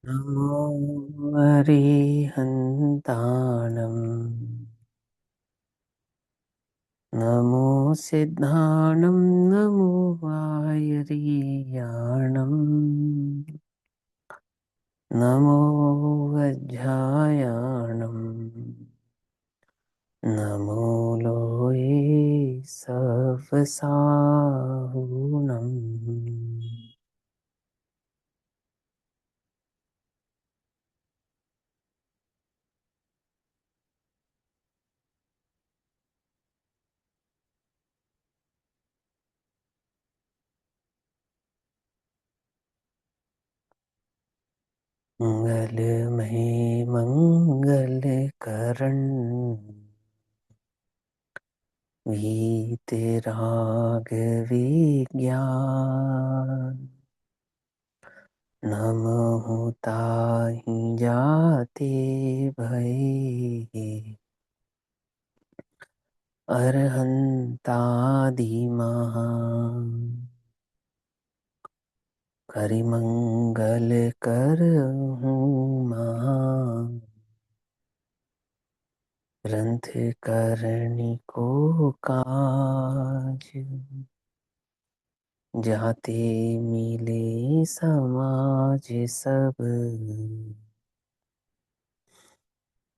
नमो अरिहन्ताणम् नमो सिद्धाणं नमो वायरियाणम् नमो वज्रायाणम् नमो लोये सवसाहुणम्। मंगलमय मंगल करण वीतराग विज्ञान। नमः ताहि जाते भये अरहंतादिमहा। करिमंगल करहूँ महा ग्रंथ करनी को काज। जाते मिले समाज सब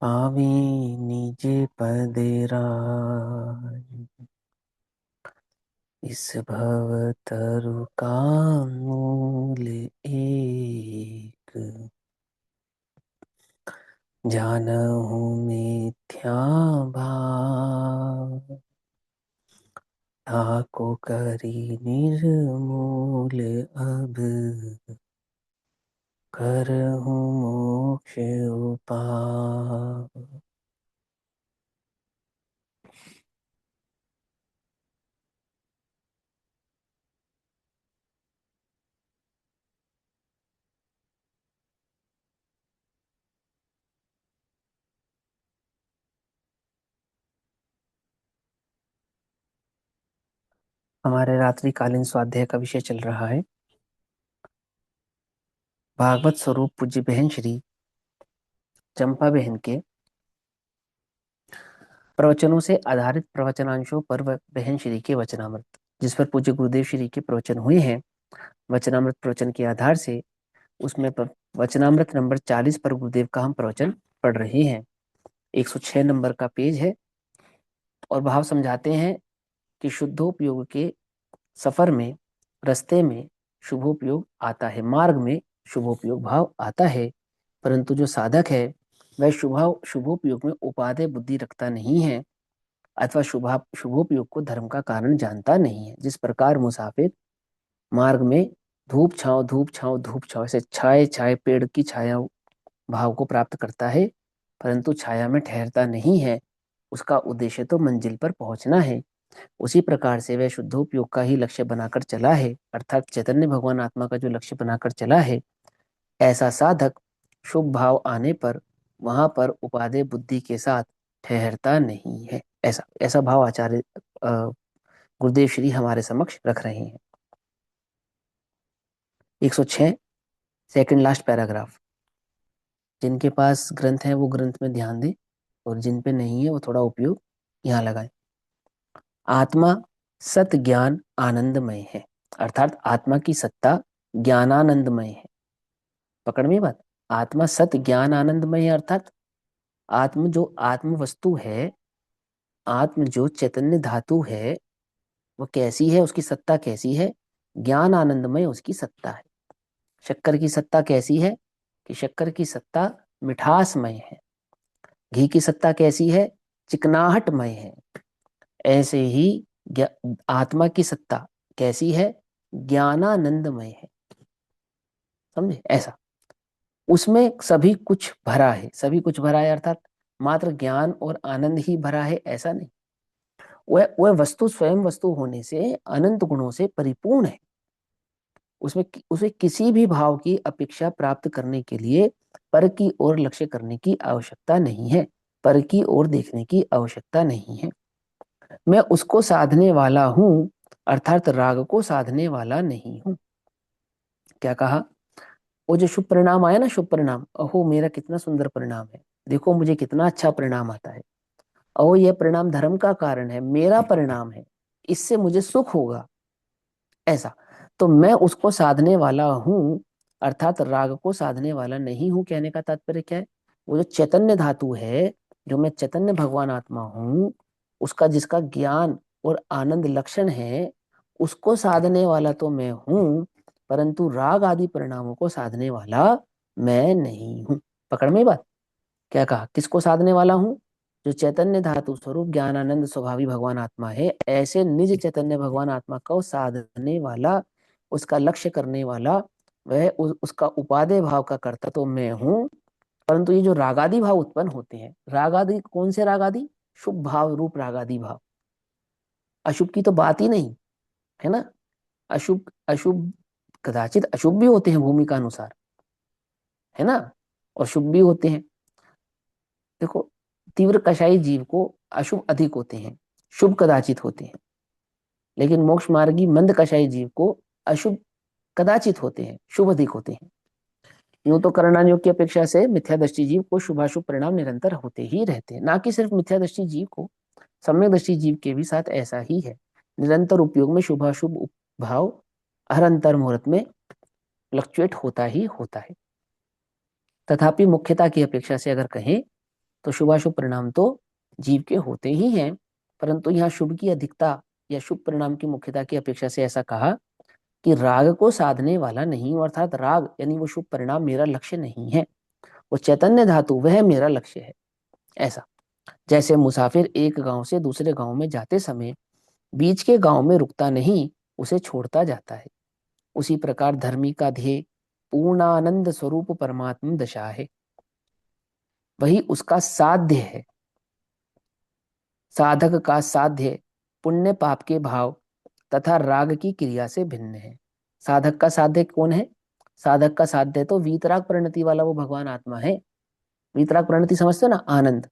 पावे निज पद राज। इस भव तरु का मूल एक जानहु मिथ्या भाव। ताको करी निर्मूल अब करहूँ मोक्ष उपाय। हमारे रात्रिकालीन स्वाध्याय का विषय चल रहा है भागवत स्वरूप पूज्य बहन श्री चंपा बहन के प्रवचनों से आधारित प्रवचनांशों पर बहन श्री के वचनामृत, जिस पर पूज्य गुरुदेव श्री के प्रवचन हुए हैं वचनामृत प्रवचन के आधार से, उसमें वचनामृत नंबर 40 पर गुरुदेव का हम प्रवचन पढ़ रहे हैं। 106 नंबर का पेज है और भाव समझाते हैं कि शुद्धोपयोग के सफर में, रास्ते में शुभोपयोग आता है, मार्ग में शुभोपयोग भाव आता है, परंतु जो साधक है वह शुभोपयोग में उपादेय बुद्धि रखता नहीं है अथवा शुभोपयोग को धर्म का कारण जानता नहीं है। जिस प्रकार मुसाफिर मार्ग में धूप छांव धूप छांव धूप छांव ऐसे छाए छाए पेड़ की छाया भाव को प्राप्त करता है, परंतु छाया में ठहरता नहीं है, उसका उद्देश्य तो मंजिल पर पहुंचना है। उसी प्रकार से वह शुद्धोपयोग का ही लक्ष्य बनाकर चला है, अर्थात चैतन्य भगवान आत्मा का जो लक्ष्य बनाकर चला है, ऐसा साधक शुभ भाव आने पर वहां पर उपादेय बुद्धि के साथ ठहरता नहीं है। ऐसा ऐसा भाव आचार्य गुरुदेव श्री हमारे समक्ष रख रहे हैं। 106 सेकंड लास्ट पैराग्राफ। जिनके पास ग्रंथ है वो ग्रंथ में ध्यान दें और जिन पे नहीं है वो थोड़ा उपयोग यहाँ लगाएं। आत्मा सत ज्ञान आनंदमय है, अर्थात आत्मा की सत्ता ज्ञानानंदमय है। पकड़ में बात, आत्मा सत ज्ञान आनंदमय है, अर्थात आत्म वस्तु है, आत्म जो चैतन्य धातु है वो कैसी है, उसकी सत्ता कैसी है, ज्ञान आनंदमय उसकी सत्ता है। शक्कर की सत्ता कैसी है कि शक्कर की सत्ता मिठासमय है, घी की सत्ता कैसी है, चिकनाहटमय है। ऐसे ही आत्मा की सत्ता कैसी है, ज्ञानानंदमय है। समझे? ऐसा उसमें सभी कुछ भरा है, सभी कुछ भरा है, अर्थात मात्र ज्ञान और आनंद ही भरा है ऐसा नहीं। वह वस्तु स्वयं वस्तु होने से अनंत गुणों से परिपूर्ण है। उसमें उसे किसी भी भाव की अपेक्षा प्राप्त करने के लिए पर की ओर लक्ष्य करने की आवश्यकता नहीं है, पर की ओर देखने की आवश्यकता नहीं है। मैं उसको साधने वाला हूं, अर्थात राग को साधने वाला नहीं हूं। क्या कहा? वो जो शुभ परिणाम आया ना, शुभ परिणाम, अहो मेरा कितना सुंदर परिणाम है, देखो मुझे कितना अच्छा परिणाम आता है, अहो यह परिणाम धर्म का कारण है, मेरा परिणाम है, इससे मुझे सुख होगा, ऐसा। तो मैं उसको साधने वाला हूं, अर्थात राग को साधने वाला नहीं हूं। कहने का तात्पर्य क्या है? वो जो चैतन्य धातु है, जो मैं चैतन्य भगवान आत्मा हूं, उसका जिसका ज्ञान और आनंद लक्षण है, उसको साधने वाला तो मैं हूं, परंतु राग आदि परिणामों को साधने वाला मैं नहीं हूं। पकड़ में बात? क्या कहा? किसको साधने वाला हूं? जो चैतन्य धातु स्वरूप ज्ञानानंद स्वभावी भगवान आत्मा है, ऐसे निज चैतन्य भगवान आत्मा को साधने वाला, उसका लक्ष्य करने वाला, वह उसका उपादेय भाव का कर्ता तो मैं हूं। परंतु ये जो रागादि भाव उत्पन्न होते हैं, रागादि कौन से रागादि? शुभ भाव रूप रागादि भाव। अशुभ की तो बात ही नहीं है ना। अशुभ अशुभ कदाचित अशुभ भी होते हैं भूमि का अनुसार, है ना, और शुभ भी होते हैं। देखो, तीव्र कषाई जीव को अशुभ अधिक होते हैं, शुभ कदाचित होते हैं, लेकिन मोक्ष मार्गी मंद कषाई जीव को अशुभ कदाचित होते हैं, शुभ अधिक होते हैं। यूं तो करणानियोग की अपेक्षा से मिथ्यादृष्टि जीव को शुभाशुभ परिणाम निरंतर होते ही रहते हैं। ना कि सिर्फ मिथ्यादृष्टि जीव को, सम्यक दृष्टि जीव के भी साथ ऐसा ही है। निरंतर उपयोग में शुभाशुभ भाव हर अंतर मुहूर्त में फ्लक्चुएट होता ही होता है। तथापि मुख्यता की अपेक्षा से अगर कहें तो शुभाशुभ परिणाम तो जीव के होते ही हैं, परंतु यहाँ शुभ की अधिकता या शुभ परिणाम की मुख्यता की अपेक्षा से ऐसा कहा कि राग को साधने वाला नहीं हूं, अर्थात राग यानी वो शुभ परिणाम मेरा लक्ष्य नहीं है, वो चैतन्य धातु वह मेरा लक्ष्य है, ऐसा। जैसे मुसाफिर एक गांव से दूसरे गांव में जाते समय बीच के गांव में रुकता नहीं, उसे छोड़ता जाता है, उसी प्रकार धर्मी का ध्येय पूर्णानंद स्वरूप परमात्म दशा है, वही उसका साध्य है। साधक का साध्य पुण्य पाप के भाव तथा राग की क्रिया से भिन्न है। साधक का साध्य कौन है? साधक का साध्य तो वीतराग परिणति वाला वो भगवान आत्मा है। वीतराग परिणति समझते हो ना? आनंद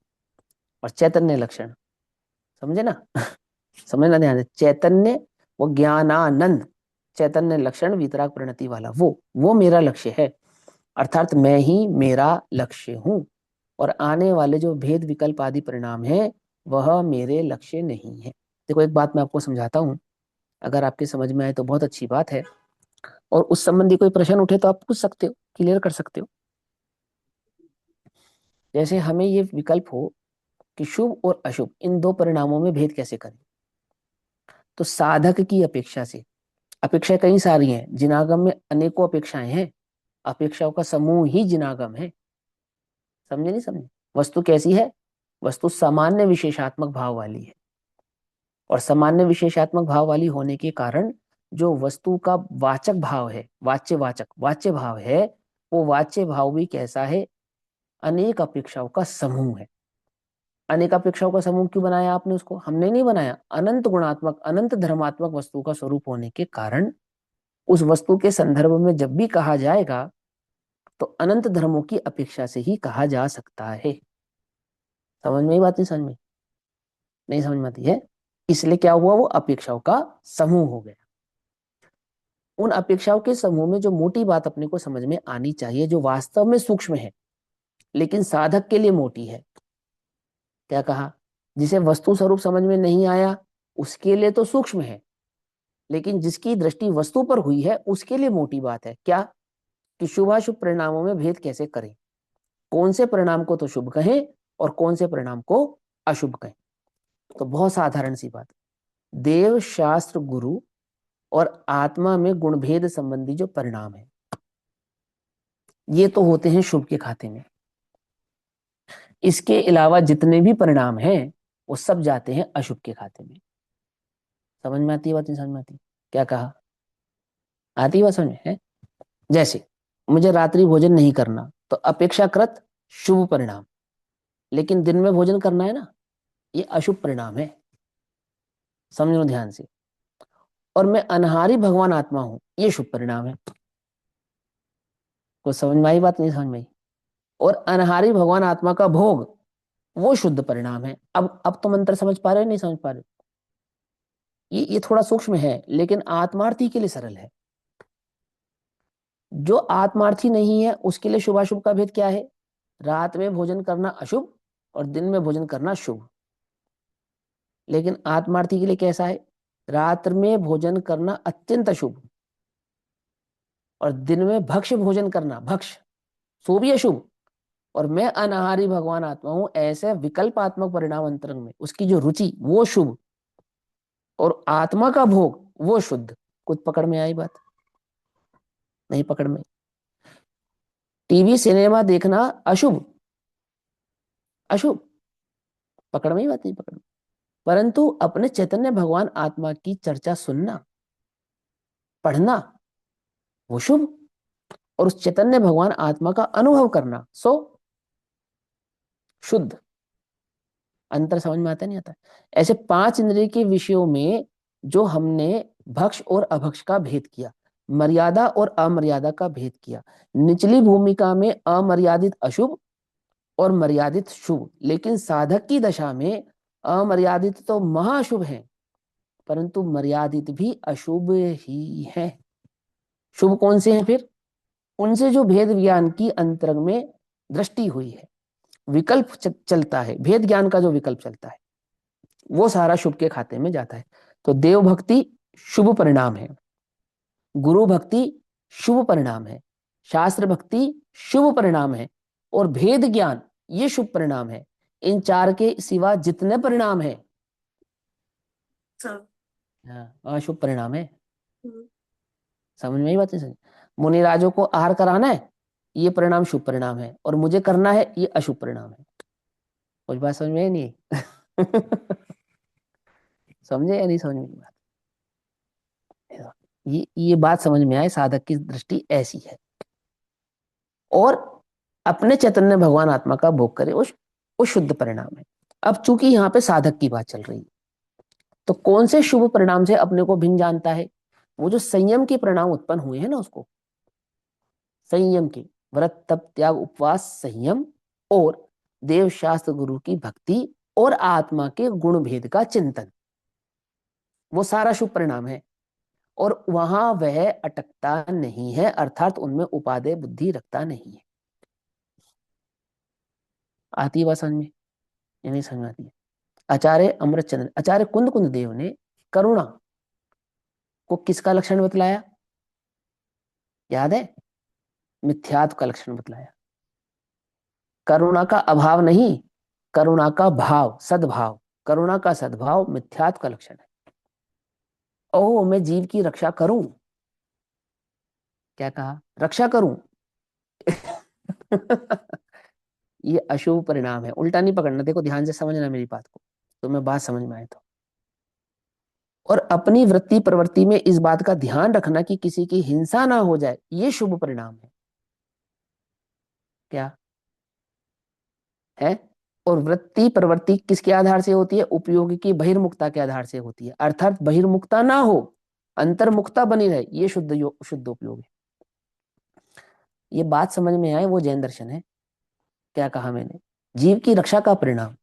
और चैतन्य लक्षण, समझे ना? समझना ध्यान से, चैतन्य वो ज्ञानानंद, चैतन्य लक्षण वीतराग परिणति वाला वो मेरा लक्ष्य है, अर्थात मैं ही मेरा लक्ष्य हूं। और आने वाले जो भेद विकल्प आदि परिणाम है, वह मेरे लक्ष्य नहीं है। देखो, एक बात मैं आपको समझाता हूं, अगर आपके समझ में आए तो बहुत अच्छी बात है, और उस संबंधी कोई प्रश्न उठे तो आप पूछ सकते हो, क्लियर कर सकते हो। जैसे हमें ये विकल्प हो कि शुभ और अशुभ इन दो परिणामों में भेद कैसे करें, तो साधक की अपेक्षा से, अपेक्षा कई सारी हैं, जिनागम में अनेकों अपेक्षाएं हैं, अपेक्षाओं का समूह ही जिनागम है। समझे नहीं समझे? वस्तु कैसी है? वस्तु सामान्य विशेषात्मक भाव वाली है, और सामान्य विशेषात्मक भाव वाली होने के कारण जो वस्तु का वाचक भाव है, वाच्य भाव है, वो वाच्य भाव भी कैसा है? अनेक अपेक्षाओं का समूह है। अनेक अपेक्षाओं का समूह क्यों बनाया आपने उसको? हमने नहीं बनाया। अनंत गुणात्मक अनंत धर्मात्मक वस्तु का स्वरूप होने के कारण उस वस्तु के संदर्भ में जब भी कहा जाएगा तो अनंत धर्मों की अपेक्षा से ही कहा जा सकता है। समझ में ही बात? नहीं समझ में? नहीं समझ में आती है? इसलिए क्या हुआ? वो अपेक्षाओं का समूह हो गया। उन अपेक्षाओं के समूह में जो मोटी बात अपने को समझ में आनी चाहिए, जो वास्तव में सूक्ष्म है लेकिन साधक के लिए मोटी है, क्या कहा? जिसे वस्तु स्वरूप समझ में नहीं आया उसके लिए तो सूक्ष्म है, लेकिन जिसकी दृष्टि वस्तु पर हुई है उसके लिए मोटी बात है। क्या? कि शुभाशुभ परिणामों में भेद कैसे करें, कौन से परिणाम को तो शुभ कहें और कौन से परिणाम को अशुभ कहें। तो बहुत साधारण सी बात, देव शास्त्र गुरु और आत्मा में गुणभेद संबंधी जो परिणाम है, ये तो होते हैं शुभ के खाते में। इसके अलावा जितने भी परिणाम हैं वो सब जाते हैं अशुभ के खाते में। समझ में आती है बात? नहीं समझ में आती? क्या कहा? आती है बात समझ में है? जैसे मुझे रात्रि भोजन नहीं करना, तो अपेक्षाकृत शुभ परिणाम, लेकिन दिन में भोजन करना है ना, ये अशुभ परिणाम है। समझो ध्यान से। और मैं अनहारी भगवान आत्मा हूं, ये शुभ परिणाम है। कुछ समझ में आई बात? नहीं समझ में आई? और अनहारी भगवान आत्मा का भोग, वो शुद्ध परिणाम है। अब तो मंत्र समझ पा रहे हो? नहीं समझ पा रहे? ये थोड़ा सूक्ष्म है लेकिन आत्मार्थी के लिए सरल है। जो आत्मार्थी नहीं है उसके लिए शुभाशुभ का भेद क्या है? रात में भोजन करना अशुभ और दिन में भोजन करना शुभ। लेकिन आत्मार्थी के लिए कैसा है? रात में भोजन करना अत्यंत अशुभ और दिन में भक्ष्य भोजन करना, भक्ष्य, सो भी अशुभ। और मैं अनाहारी भगवान आत्मा हूं, ऐसे विकल्पात्मक परिणाम अंतरंग में उसकी जो रुचि वो शुभ और आत्मा का भोग वो शुद्ध। कुछ पकड़ में आई बात? नहीं पकड़ में? टीवी सिनेमा देखना अशुभ, अशुभ, पकड़ में ही बात नहीं पकड़ में। परंतु अपने चैतन्य भगवान आत्मा की चर्चा सुनना, पढ़ना वो शुभ और उस चैतन्य भगवान आत्मा का अनुभव करना सो शुद्ध। अंतर समझ में आता नहीं आता? ऐसे पांच इंद्रिय के विषयों में जो हमने भक्ष और अभक्ष का भेद किया, मर्यादा और अमर्यादा का भेद किया, निचली भूमिका में अमर्यादित अशुभ और मर्यादित शुभ, लेकिन साधक की दशा में अमर्यादित तो महाशुभ है परंतु मर्यादित भी अशुभ ही है। शुभ कौन से हैं फिर? उनसे जो भेद ज्ञान की अंतरंग में दृष्टि हुई है, विकल्प चलता है, भेद ज्ञान का जो विकल्प चलता है वो सारा शुभ के खाते में जाता है। तो देव भक्ति शुभ परिणाम है, गुरु भक्ति शुभ परिणाम है, शास्त्र भक्ति शुभ परिणाम है और भेद ज्ञान ये शुभ परिणाम है। इन चार के सिवा जितने परिणाम है सब अशुभ परिणाम है। समझ में ही बात नहीं? समझ? मुनिराजों को आहार कराना है, ये परिणाम शुभ परिणाम है और मुझे करना है, ये अशुभ परिणाम है। कुछ बात समझ में आई नहीं? समझे या नहीं समझ में बात? ये बात समझ में आए, साधक की दृष्टि ऐसी है और अपने चैतन्य भगवान आत्मा का भोग करे वो शुद्ध परिणाम है। अब चूंकि यहाँ पे साधक की बात चल रही है तो कौन से शुभ परिणाम से अपने को भिन्न जानता है? वो जो संयम के परिणाम उत्पन्न हुए हैं ना उसको, संयम के, व्रत तप त्याग उपवास संयम और देव शास्त्र गुरु की भक्ति और आत्मा के गुण भेद का चिंतन, वो सारा शुभ परिणाम है। और वहां वह अटकता नहीं है, अर्थात उनमें उपादेय बुद्धि रखता नहीं है। आती है बात समझ में या नहीं समझ में आती है? आचार्य अमृतचंद्र, आचार्य कुंद कुंद देव ने करुणा को किसका लक्षण बतलाया? याद है? मिथ्यात्व का लक्षण बतलाया। करुणा का अभाव नहीं, करुणा का भाव, सद्भाव। करुणा का सद्भाव मिथ्यात्व का लक्षण है। ओह मैं जीव की रक्षा करूं, क्या कहा? रक्षा करूं। ये अशुभ परिणाम है। उल्टा नहीं पकड़ना, देखो ध्यान से समझना मेरी बात को, तो मैं बात समझ में आए तो। और अपनी वृत्ति प्रवृत्ति में इस बात का ध्यान रखना कि किसी की हिंसा ना हो जाए, ये शुभ परिणाम है। क्या है? और वृत्ति प्रवृत्ति किसके आधार से होती है? उपयोगी की बहिर्मुखता के आधार से होती है, अर्थात बहिर्मुखता ना हो, अंतर्मुखता बनी रहे, ये शुद्ध उपयोग है। ये बात समझ में आए, वो जैन दर्शन है। क्या कहा मैंने? जीव की रक्षा का परिणाम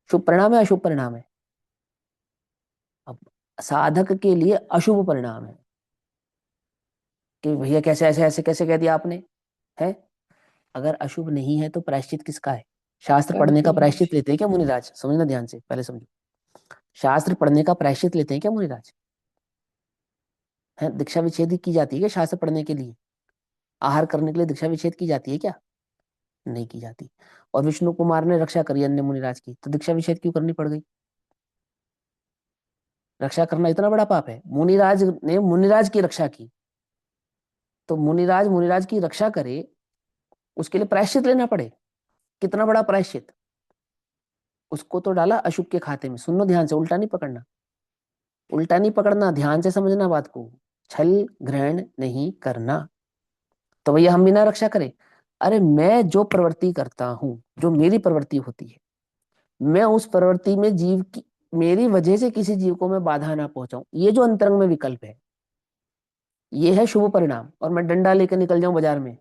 शुभ परिणाम है अशुभ परिणाम है? अब साधक के लिए अशुभ परिणाम है कि भैया कैसे ऐसे ऐसे कैसे कह दिया आपने, है? अगर अशुभ नहीं है तो प्रायश्चित किसका है? शास्त्र पढ़ने का प्रायश्चित लेते हैं क्या मुनिराज? समझना ध्यान से, पहले समझो। शास्त्र पढ़ने का प्रायश्चित लेते हैं क्या मुनिराज? है? दीक्षा विच्छेद की जाती है क्या शास्त्र पढ़ने के लिए? आहार करने के लिए दीक्षा विच्छेद की जाती है क्या? नहीं की जाती। और विष्णु कुमार ने रक्षा करी अन्य मुनिराज की, तो दीक्षा विच्छेद क्यों करनी पड़ गई? रक्षा करना इतना बड़ा पाप है? मुनिराज ने मुनिराज की रक्षा की, तो मुनिराज मुनिराज की रक्षा करे उसके लिए प्रायश्चित लेना पड़े। कितना बड़ा प्रायश्चित? उसको तो डाला अशुभ के खाते में। सुनो ध्यान से, उल्टा नहीं पकड़ना, उल्टा नहीं पकड़ना, ध्यान से समझना बात को। छल ग्रहण नहीं करना। तो भैया हम बिना रक्षा करें? अरे मैं जो प्रवृत्ति करता हूं, जो मेरी प्रवृत्ति होती है, मैं उस प्रवृत्ति में जीव की, मेरी वजह से किसी जीव को मैं बाधा ना पहुंचाऊं, ये जो अंतरंग में विकल्प है, ये है शुभ परिणाम। और मैं डंडा लेकर निकल जाऊं बाजार में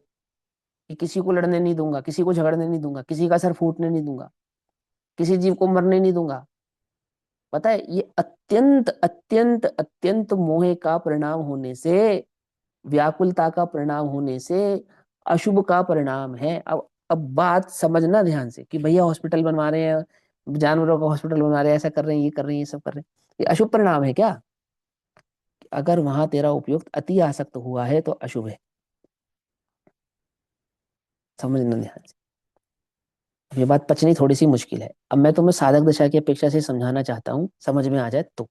कि किसी को लड़ने नहीं दूंगा, किसी को झगड़ने नहीं दूंगा, किसी का सर फूटने नहीं दूंगा, किसी जीव को मरने नहीं दूंगा। पता है ये अत्यंत अत्यंत अत्यंत मोह का परिणाम होने से व्याकुलता का परिणाम होने से अशुभ का परिणाम है। अब बात समझना ध्यान से कि भैया हॉस्पिटल बनवा रहे हैं, जानवरों का हॉस्पिटल बना रहे हैं, ऐसा कर रहे हैं, ये कर रहे हैं, ये सब कर रहे हैं, ये अशुभ परिणाम है क्या? अगर वहां तेरा उपयुक्त अति आसक्त हुआ है तो अशुभ है। समझना ध्यान से। ये बात पचनी थोड़ी सी मुश्किल है। अब मैं तुम्हें साधक दशा की अपेक्षा से समझाना चाहता हूँ, समझ में आ जाए तो।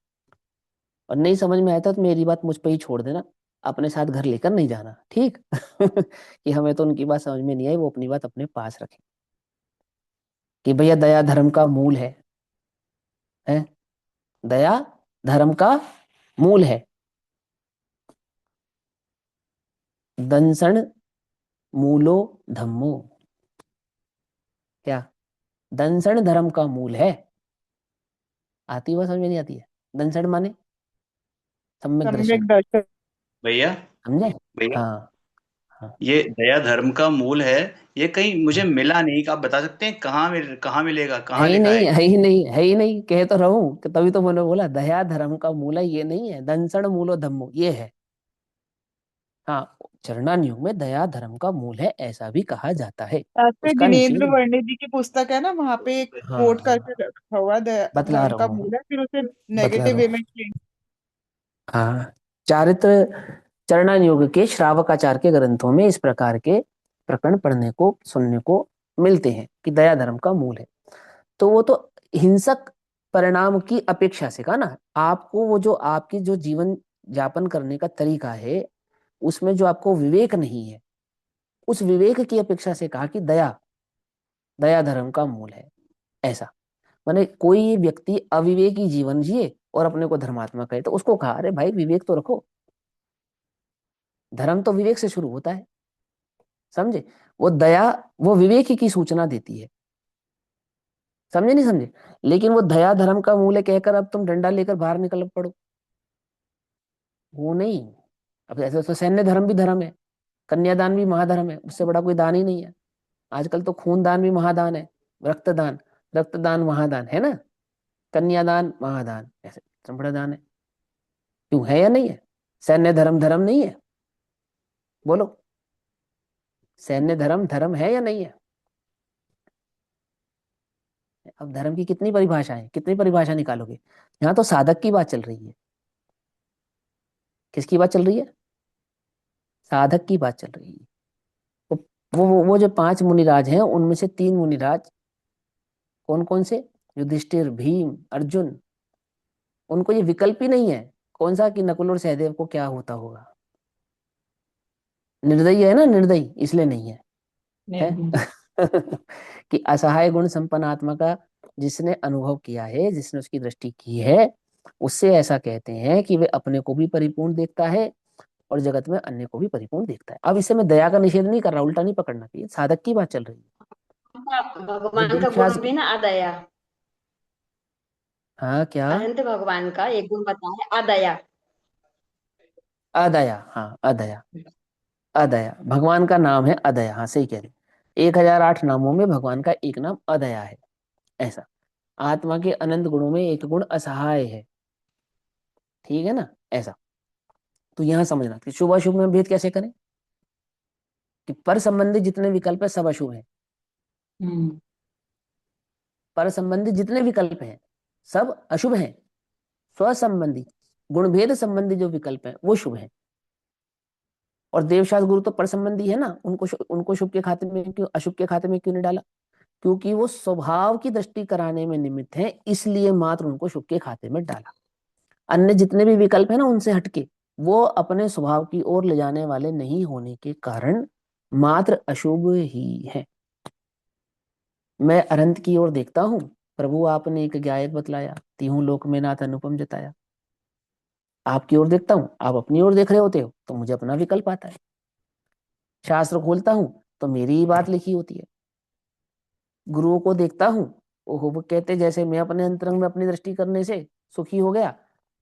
और नहीं समझ में आया तो मेरी बात मुझ पे ही छोड़ देना, अपने साथ घर लेकर नहीं जाना, ठीक? कि हमें तो उनकी बात समझ में नहीं आई, वो अपनी बात अपने पास रखें। कि भैया दया धर्म का मूल है दया धर्म का मूल है। दंसण मूलो धम्मो। क्या? दंसण धर्म का मूल है। आती हुआ समझ में नहीं आती है? दंसण माने सम्यक दर्शन। सम्यक दर्शन। भैया। समझे? भैया, हाँ। हाँ। ये दया धर्म का मूल है, ये कहीं मुझे हाँ। मिला नहीं, आप बता सकते हैं कहाँ मिलेगा, है कहाँ ही लिखा नहीं, है? है ही नहीं, है ही नहीं, कह तो रहा हूं कि तभी तो मैंने बोला दया धर्म का मूल है, ये नहीं है। दंसण मूलो धम्मो ये है। हाँ। चरणान युग में दया धर्म का मूल है ऐसा भी कहा जाता है। शास्त्री उसका जिनेन्द्र निषेध। वर्णे जी की पुस्तक है ना, वहां पे एक कोट करके हाँ। रखा हुआ है, बतला धर्म रहा का हूँ। मूल है, फिर उसे बतला नेगेटिव रहा वे हूँ। में change। हाँ। चारित्र चरणान योग के श्रावकाचार के ग्रंथों में इस प्रकार के प्रकरण पढ़ने को सुनने को मिलते हैं कि दया धर्म का मूल है। तो वो तो हिंसक परिणाम की अपेक्षा से कहा ना। आपको वो जो आपकी जो जीवन यापन करने का तरीका है, उसमें जो आपको विवेक नहीं है, उस विवेक की अपेक्षा से कहा कि दया दया धर्म का मूल है। ऐसा माने कोई व्यक्ति अविवेकी जीवन जिए और अपने को धर्मात्मा कहे तो उसको कहा अरे भाई विवेक तो रखो। धर्म तो विवेक से शुरू होता है। समझे? वो दया वो विवेक ही की सूचना देती है। समझे नहीं समझे? लेकिन वो दया धर्म का मूल है कहकर अब तुम डंडा लेकर बाहर निकल पड़ो, वो नहीं। अब ऐसे तो सैन्य धर्म भी धर्म है, कन्यादान भी महाधर्म है, उससे बड़ा कोई दान ही नहीं है। आजकल तो खून दान भी महादान है, रक्तदान, रक्तदान महादान है ना, कन्यादान महादान, ऐसे इतना बड़ा दान है। क्यों, है या नहीं है? सैन्य धर्म धर्म नहीं है? बोलो, सैन्य धर्म धर्म है या नहीं है? अब धर्म की कितनी परिभाषा है, कितनी परिभाषा निकालोगे? यहाँ तो साधक की बात चल रही है। किसकी बात चल रही है? साधक की बात चल रही है। वो वो जो पांच मुनिराज हैं उनमें से तीन मुनिराज कौन कौन से? युधिष्ठिर, भीम, अर्जुन। उनको ये विकल्प ही नहीं है। कौन सा? कि नकुल और सहदेव को क्या होता होगा। निर्दयी है ना, निर्दयी इसलिए नहीं है। है? नहीं। कि असहाय गुण संपन्न आत्मा का जिसने अनुभव किया है, जिसने उसकी दृष्टि की है, उससे ऐसा कहते हैं कि वे अपने को भी परिपूर्ण देखता है और जगत में अन्य को भी परिपूर्ण देखता है। अब इससे मैं दया का निषेध नहीं कर रहा, उल्टा नहीं पकड़ना चाहिए, साधक की बात चल रही है। वो भगवान का दीक्षास। गुण भी ना अदया। हाँ क्या? अनंत भगवान का एक गुण बताया है, अदया। अदया, हाँ अदया। अदया भगवान का नाम है, अदया, हाँ सही कह रहे। 1008 नामों में भगवान का एक नाम अदया है। ऐसा आत्मा के अनंत गुणों में एक गुण असहाय है। ठीक है ना? ऐसा। तो यहां समझना कि शुभ अशुभ में भेद कैसे करें। कि पर संबंधी जितने विकल्प है सब अशुभ है। हम्म। पर संबंधी जितने विकल्प हैं सब अशुभ हैं। स्व संबंधी गुण भेद संबंधी जो विकल्प हैं वो शुभ हैं। और देवशास्त्र गुरु तो पर संबंधी है ना, उनको शुभ के खाते में क्यों, अशुभ के खाते में क्यों नहीं डाला? क्योंकि वो स्वभाव की दृष्टि कराने में निमित्त है, इसलिए मात्र उनको शुभ के खाते में डाला। अन्य जितने भी विकल्प है ना उनसे हटके, वो अपने स्वभाव की ओर ले जाने वाले नहीं होने के कारण मात्र अशुभ ही है। मैं अनंत की ओर देखता हूँ, प्रभु आपने एक गायक बतलाया, तीहूं लोक में नाथ अनुपम जताया। आपकी ओर देखता हूँ, आप अपनी ओर देख रहे होते हो, तो मुझे अपना विकल्प आता है। शास्त्र खोलता हूँ तो मेरी ही बात लिखी होती है। गुरुओं को देखता हूँ, ओहो वो कहते जैसे मैं अपने अंतरंग में अपनी दृष्टि करने से सुखी हो गया,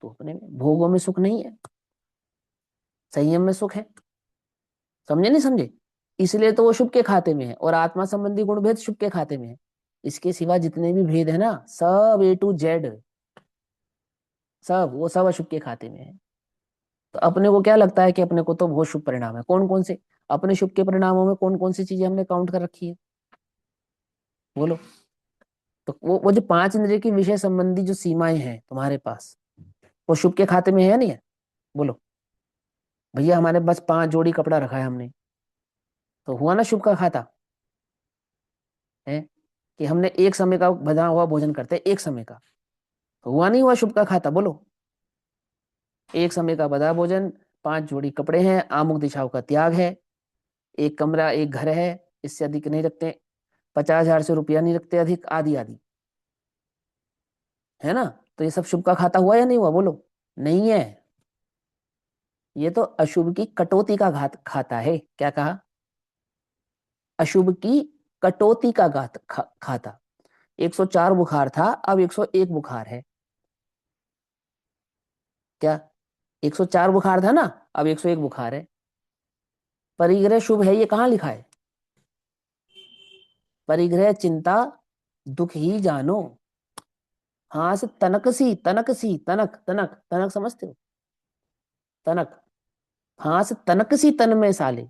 तो अपने में भोगों में सुख नहीं है, संयम में सुख है। समझे नहीं समझे? इसलिए तो वो शुभ के खाते में है और आत्मा संबंधी गुण भेद शुभ के खाते में है। इसके सिवा जितने भी भेद है ना, सब A to Z, सब वो सब अशुभ के खाते में है। तो अपने को क्या लगता है कि अपने को तो बहुत शुभ परिणाम है, कौन कौन से अपने शुभ के परिणामों में कौन कौन सी चीजें हमने काउंट कर रखी है, बोलो। तो वो जो पांच इंद्रिय की विषय संबंधी जो सीमाएं हैं तुम्हारे पास, वो शुभ के खाते में है या नहीं है, बोलो। भैया हमारे पास पांच जोड़ी कपड़ा रखा है हमने, तो हुआ ना शुभ का खाता है, कि हमने एक समय का बना हुआ भोजन करते हैं, एक समय का, तो हुआ नहीं हुआ शुभ का खाता, बोलो। एक समय का बदा भोजन, पांच जोड़ी कपड़े हैं, आमुक दिशाओं का त्याग है, एक कमरा एक घर है, इससे अधिक नहीं रखते, 50,000 से रुपया नहीं रखते अधिक, आदि आदि, है ना। तो ये सब शुभ का खाता हुआ या नहीं हुआ, बोलो। नहीं है, ये तो अशुभ की कटौती का घात खाता है। क्या कहा, अशुभ की कटौती का खाता। 104 बुखार था, अब 101 बुखार है। क्या, 104 बुखार था ना, अब 101 बुखार है। परिग्रह शुभ है, ये कहाँ लिखा है, परिग्रह चिंता दुख ही जानो। हाँ से तनक सी, तनक सी, तनक तनक तनक समझते हो, तनक। हाँ से तनक सी तन में साले,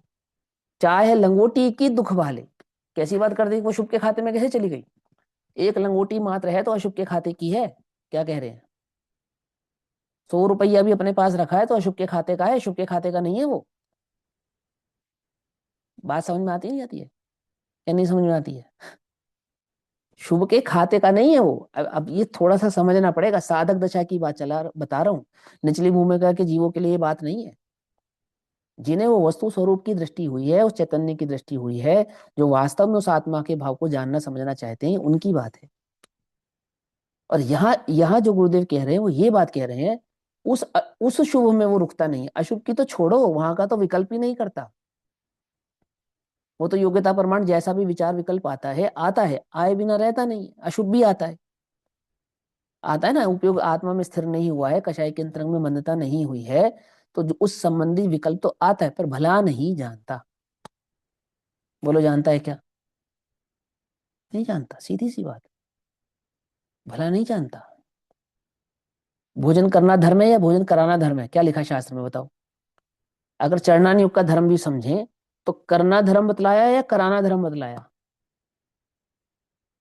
चाहे लंगोटी की दुख वाले। कैसी बात कर दी, वो शुभ के खाते में कैसे चली गई, एक लंगोटी मात्र है तो अशुभ के खाते की है। क्या कह रहे हैं, 100 रुपया भी अपने पास रखा है तो अशुभ के खाते का है, शुभ के खाते का नहीं है वो। बात समझ में आती नहीं आती है, या नहीं समझ में आती है। शुभ के खाते का नहीं है वो। अब ये थोड़ा सा समझना पड़ेगा, साधक दशा की बात चला बता रहा हूँ, निचली भूमिका के जीवों के लिए ये बात नहीं है। जिन्हें वो वस्तु स्वरूप की दृष्टि हुई है, उस चैतन्य की दृष्टि हुई है, जो वास्तव में उस आत्मा के भाव को जानना समझना चाहते हैं, उनकी बात है। और यहाँ यहाँ जो गुरुदेव कह रहे हैं वो ये बात कह रहे हैं, उस शुभ में वो रुकता नहीं है, अशुभ की तो छोड़ो, वहां का तो विकल्प ही नहीं करता। वो तो योग्यता प्रमाण जैसा भी विचार विकल्प आता है, आए बिना रहता नहीं, अशुभ भी आता है। आता है ना, उपयोग आत्मा में स्थिर नहीं हुआ है, कषाय के अंतरंग में मंदता नहीं हुई है, तो जो उस संबंधी विकल्प तो आता है, पर भला नहीं जानता। बोलो, जानता है क्या, नहीं जानता, सीधी सी बात, भला नहीं जानता। भोजन करना धर्म है या भोजन कराना धर्म है, क्या लिखा है शास्त्र में, बताओ। अगर चरणान युग का धर्म भी समझे, तो करना धर्म बतलाया या कराना धर्म बतलाया,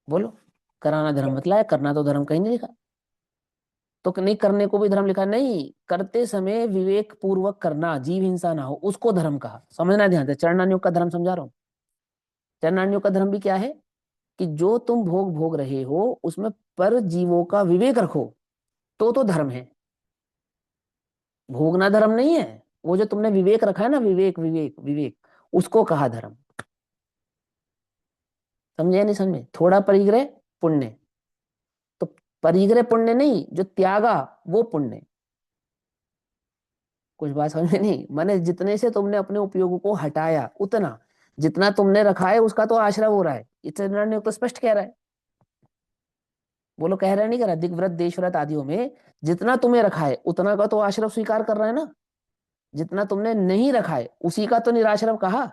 बोलो। कराना धर्म बतलाया, करना तो धर्म कहीं नहीं लिखा। तो नहीं, करने को भी धर्म लिखा नहीं, करते समय विवेक पूर्वक करना, जीव हिंसा ना हो, उसको धर्म कहा, समझना ध्यान से। चरणान युग का धर्म समझा रहा हूँ। चरणान युग का धर्म भी क्या है, कि जो तुम भोग भोग रहे हो उसमें पर जीवों का विवेक रखो, तो धर्म है। भोगना धर्म नहीं है, वो जो तुमने विवेक रखा है ना, विवेक विवेक विवेक, उसको कहा धर्म। समझे या नहीं समझे, थोड़ा परिग्रह पुण्य, तो परिग्रह पुण्य नहीं, जो त्यागा वो पुण्य। कुछ बात समझ में नहीं, माने जितने से तुमने अपने उपयोग को हटाया, उतना जितना तुमने रखा है उसका तो आश्रय हो रहा है, इतना तो स्पष्ट कह रहा है। बोलो, कह रहा है नहीं कह रहा, दिग्व्रत देशव्रत आदियों में जितना तुम्हें रखा है उतना का तो आश्रव स्वीकार कर रहा है ना, जितना तुमने नहीं रखा है उसी का तो निराश्रव कहा।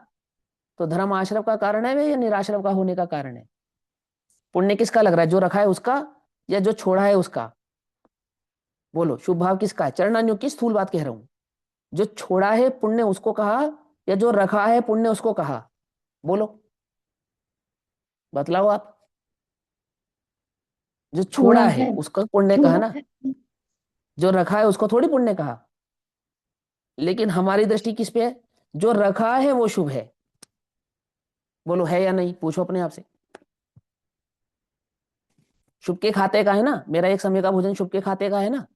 तो धर्म आश्रव का कारण है या निराश्रव का होने का कारण है, पुण्य किसका लग रहा है, जो रखा है उसका या जो छोड़ा है उसका, बोलो। शुभ भाव किसका है, चरणान्यों की स्थूल बात कह रहा हूं, जो छोड़ा है पुण्य उसको कहा, या जो रखा है पुण्य उसको कहा, बोलो, बतलाओ आप। जो छोड़ा छोड़ा है है। उसका पुण्य कहा ना, जो रखा है उसको थोड़ी पुण्य कहा। लेकिन हमारी दृष्टि किस पे है, जो रखा है वो शुभ है, बोलो है या नहीं, पूछो अपने आप से। शुभ के खाते का है ना, मेरा एक समय का भोजन शुभ के खाते का है ना,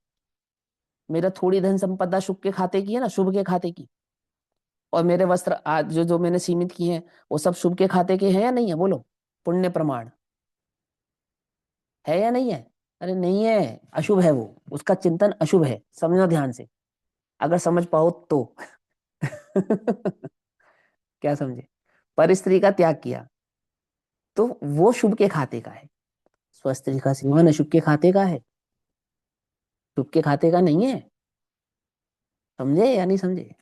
मेरा थोड़ी धन संपदा शुभ के खाते की है ना, शुभ के खाते की। और मेरे वस्त्र आज जो जो मैंने सीमित किए हैं वो सब शुभ के खाते के हैं या नहीं है, बोलो। पुण्य प्रमाण है या नहीं है, अरे नहीं है, अशुभ है वो, उसका चिंतन अशुभ है, समझना ध्यान से, अगर समझ पाओ तो। क्या समझे, पर स्त्री का त्याग किया तो वो शुभ के खाते का है, स्वस्थ का सेवन अशुभ के खाते का है, शुभ के खाते का नहीं है। समझे या नहीं समझे,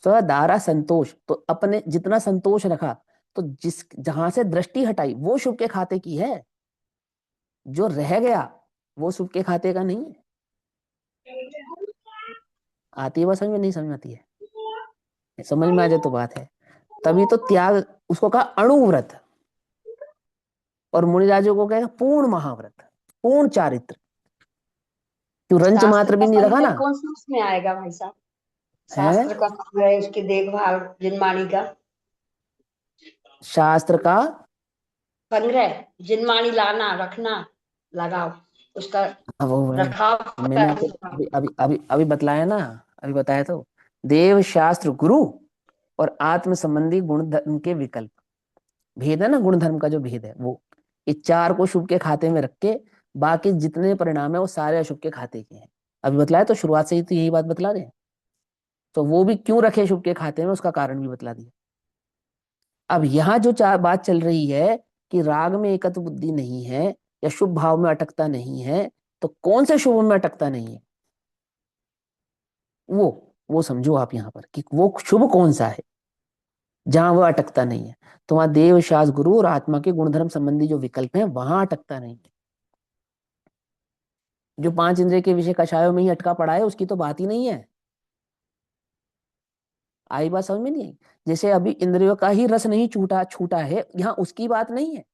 सदारा संतोष, तो अपने जितना संतोष रखा, तो जिस जहां से दृष्टि हटाई वो शुभ के खाते की है, जो रह गया वो शुभ के खाते का नहीं है। आती है बात समझ में, नहीं समझ में आती है? समझ में आ जाए तो बात है। तभी तो त्याग उसको कहा अणुव्रत, और मुनिराजों को कहेगा पूर्ण महाव्रत, पूर्ण चारित्र। क्यों रंच शास्त्र मात्र का भी नहीं रखा संग्रह ना? कौन सा उसमें आएगा भाई साहब? है शास्त्र का संग्रह, उसकी देखभाल, जिनवाणी का शास्त्र का संग्रह, जिनवाणी लाना, रखना, लगाओ, उसका अब वो है, रखाव मैंने आपको करना। अभी अभी अभी अभी बतलाया ना, अभी बताया तो, देव शास्त्र गुरु और आत्म संबंधी गुण धर्म के विकल्प, भेद है ना, गुण धर्म का जो भेद है वो, ये चार को शुभ के खाते में रख के बाकी जितने परिणाम है वो सारे अशुभ के खाते के हैं। अभी बतलाया तो, शुरुआत से ही तो यही बात बतला रहे हैं। तो वो भी क्यों रखे शुभ के खाते में, उसका कारण भी बतला दिया। अब यहाँ जो चार बात चल रही है कि राग में एकत्व बुद्धि नहीं है या शुभ भाव में अटकता नहीं है, तो कौन से शुभ में अटकता नहीं है, वो समझो आप यहाँ पर कि वो शुभ कौन सा है जहां वह अटकता नहीं है। तो वहां देव शास गुरु और आत्मा के गुणधर्म संबंधी जो विकल्प है वहां अटकता नहीं है। जो पांच इंद्रिय के विषय कषायों में ही अटका पड़ा है उसकी तो बात ही नहीं है। आई बात समझ में नहीं आई? जैसे अभी इंद्रियों का ही रस नहीं छूटा छूटा है, यहाँ उसकी बात नहीं है।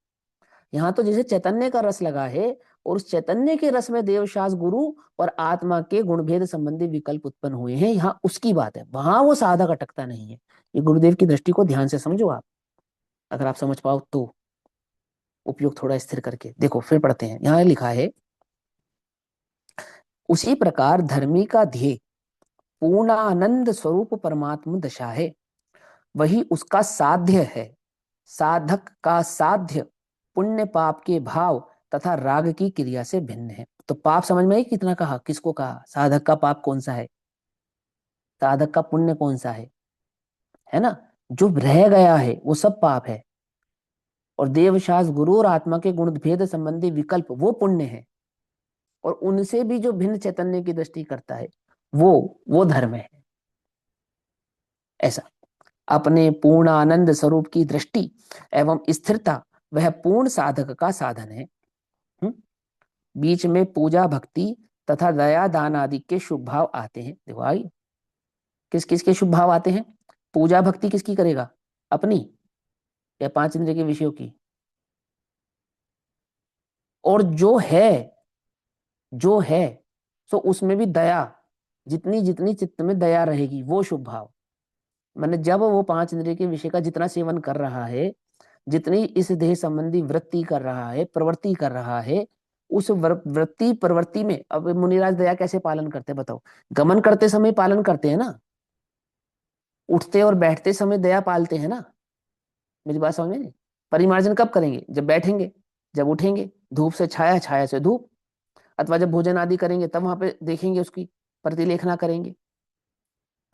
यहाँ तो जैसे चैतन्य का रस लगा है, और उस चैतन्य के रस में देवशास गुरु और आत्मा के गुणभेद संबंधी विकल्प उत्पन्न हुए हैं, यहाँ उसकी बात है, वहां वो साधक अटकता नहीं है। ये गुरुदेव की दृष्टि को ध्यान से समझो आप, अगर आप समझ पाओ तो। उपयोग थोड़ा स्थिर करके देखो, फिर पढ़ते हैं। यहाँ लिखा है, उसी प्रकार धर्मी का ध्येय पूर्णानंद स्वरूप परमात्म दशा है, वही उसका साध्य है। साधक का साध्य पुण्य पाप के भाव तथा राग की क्रिया से भिन्न है। तो पाप समझ में आई कितना कहा, किसको कहा, साधक का पाप कौन सा है, साधक का पुण्य कौन सा है ना? जो रह गया है वो सब पाप है, और देवशास गुरु और आत्मा के गुण भेद संबंधी विकल्प वो पुण्य है, और उनसे भी जो भिन्न चैतन्य की दृष्टि करता है वो धर्म है। ऐसा अपने पूर्ण आनंद स्वरूप की दृष्टि एवं स्थिरता वह पूर्ण साधक का साधन है। हुँ? बीच में पूजा भक्ति तथा दया दान आदि के शुभ भाव आते हैं। देखो आई, किस किस के शुभ भाव आते हैं? पूजा भक्ति किसकी करेगा, अपनी या पांच इंद्रिय के विषयों की? और जो है सो उसमें भी दया, जितनी जितनी चित्त में दया रहेगी वो शुभ भाव। मैंने जब वो पांच इंद्रिय के विषय का जितना सेवन कर रहा है, जितनी इस देह संबंधी वृत्ति कर रहा है, प्रवृत्ति कर रहा है, उस वृत्ति प्रवृत्ति में अब मुनिराज दया कैसे पालन करते हैं बताओ? गमन करते समय पालन करते हैं ना, उठते और बैठते समय दया पालते हैं ना। मेरी बात समझ में नहीं? परिमार्जन कब करेंगे? जब बैठेंगे, जब उठेंगे, धूप से छाया, छाया से धूप, अथवा जब भोजन आदि करेंगे तब वहां पे देखेंगे, उसकी प्रतिलेखना करेंगे।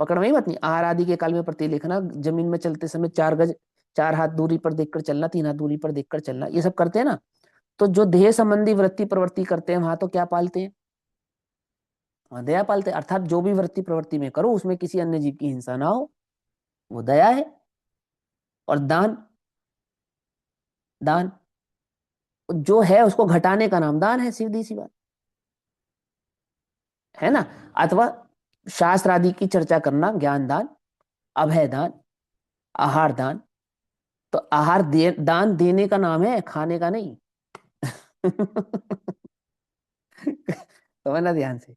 पकड़ में ही मत नहीं, आहार आदि के काल में प्रतिलेखना, जमीन में चलते समय 4 गज 4 हाथ दूरी पर देखकर चलना, 3 हाथ दूरी पर देखकर चलना, ये सब करते हैं ना। तो जो देह संबंधी वृत्ति प्रवृत्ति करते हैं वहां तो क्या पालते हैं? वहां दया पालते हैं। अर्थात जो भी वृत्ति प्रवृत्ति में करो उसमें किसी अन्य जीव की हिंसा ना हो, वो दया है। और दान, दान जो है उसको घटाने का नाम दान है, सीधी सी बात है ना। अथवा शास्त्र आदि की चर्चा करना, ज्ञान दान, अभय दान, आहार दान। तो दान देने का नाम है, खाने का नहीं। समझना ध्यान से,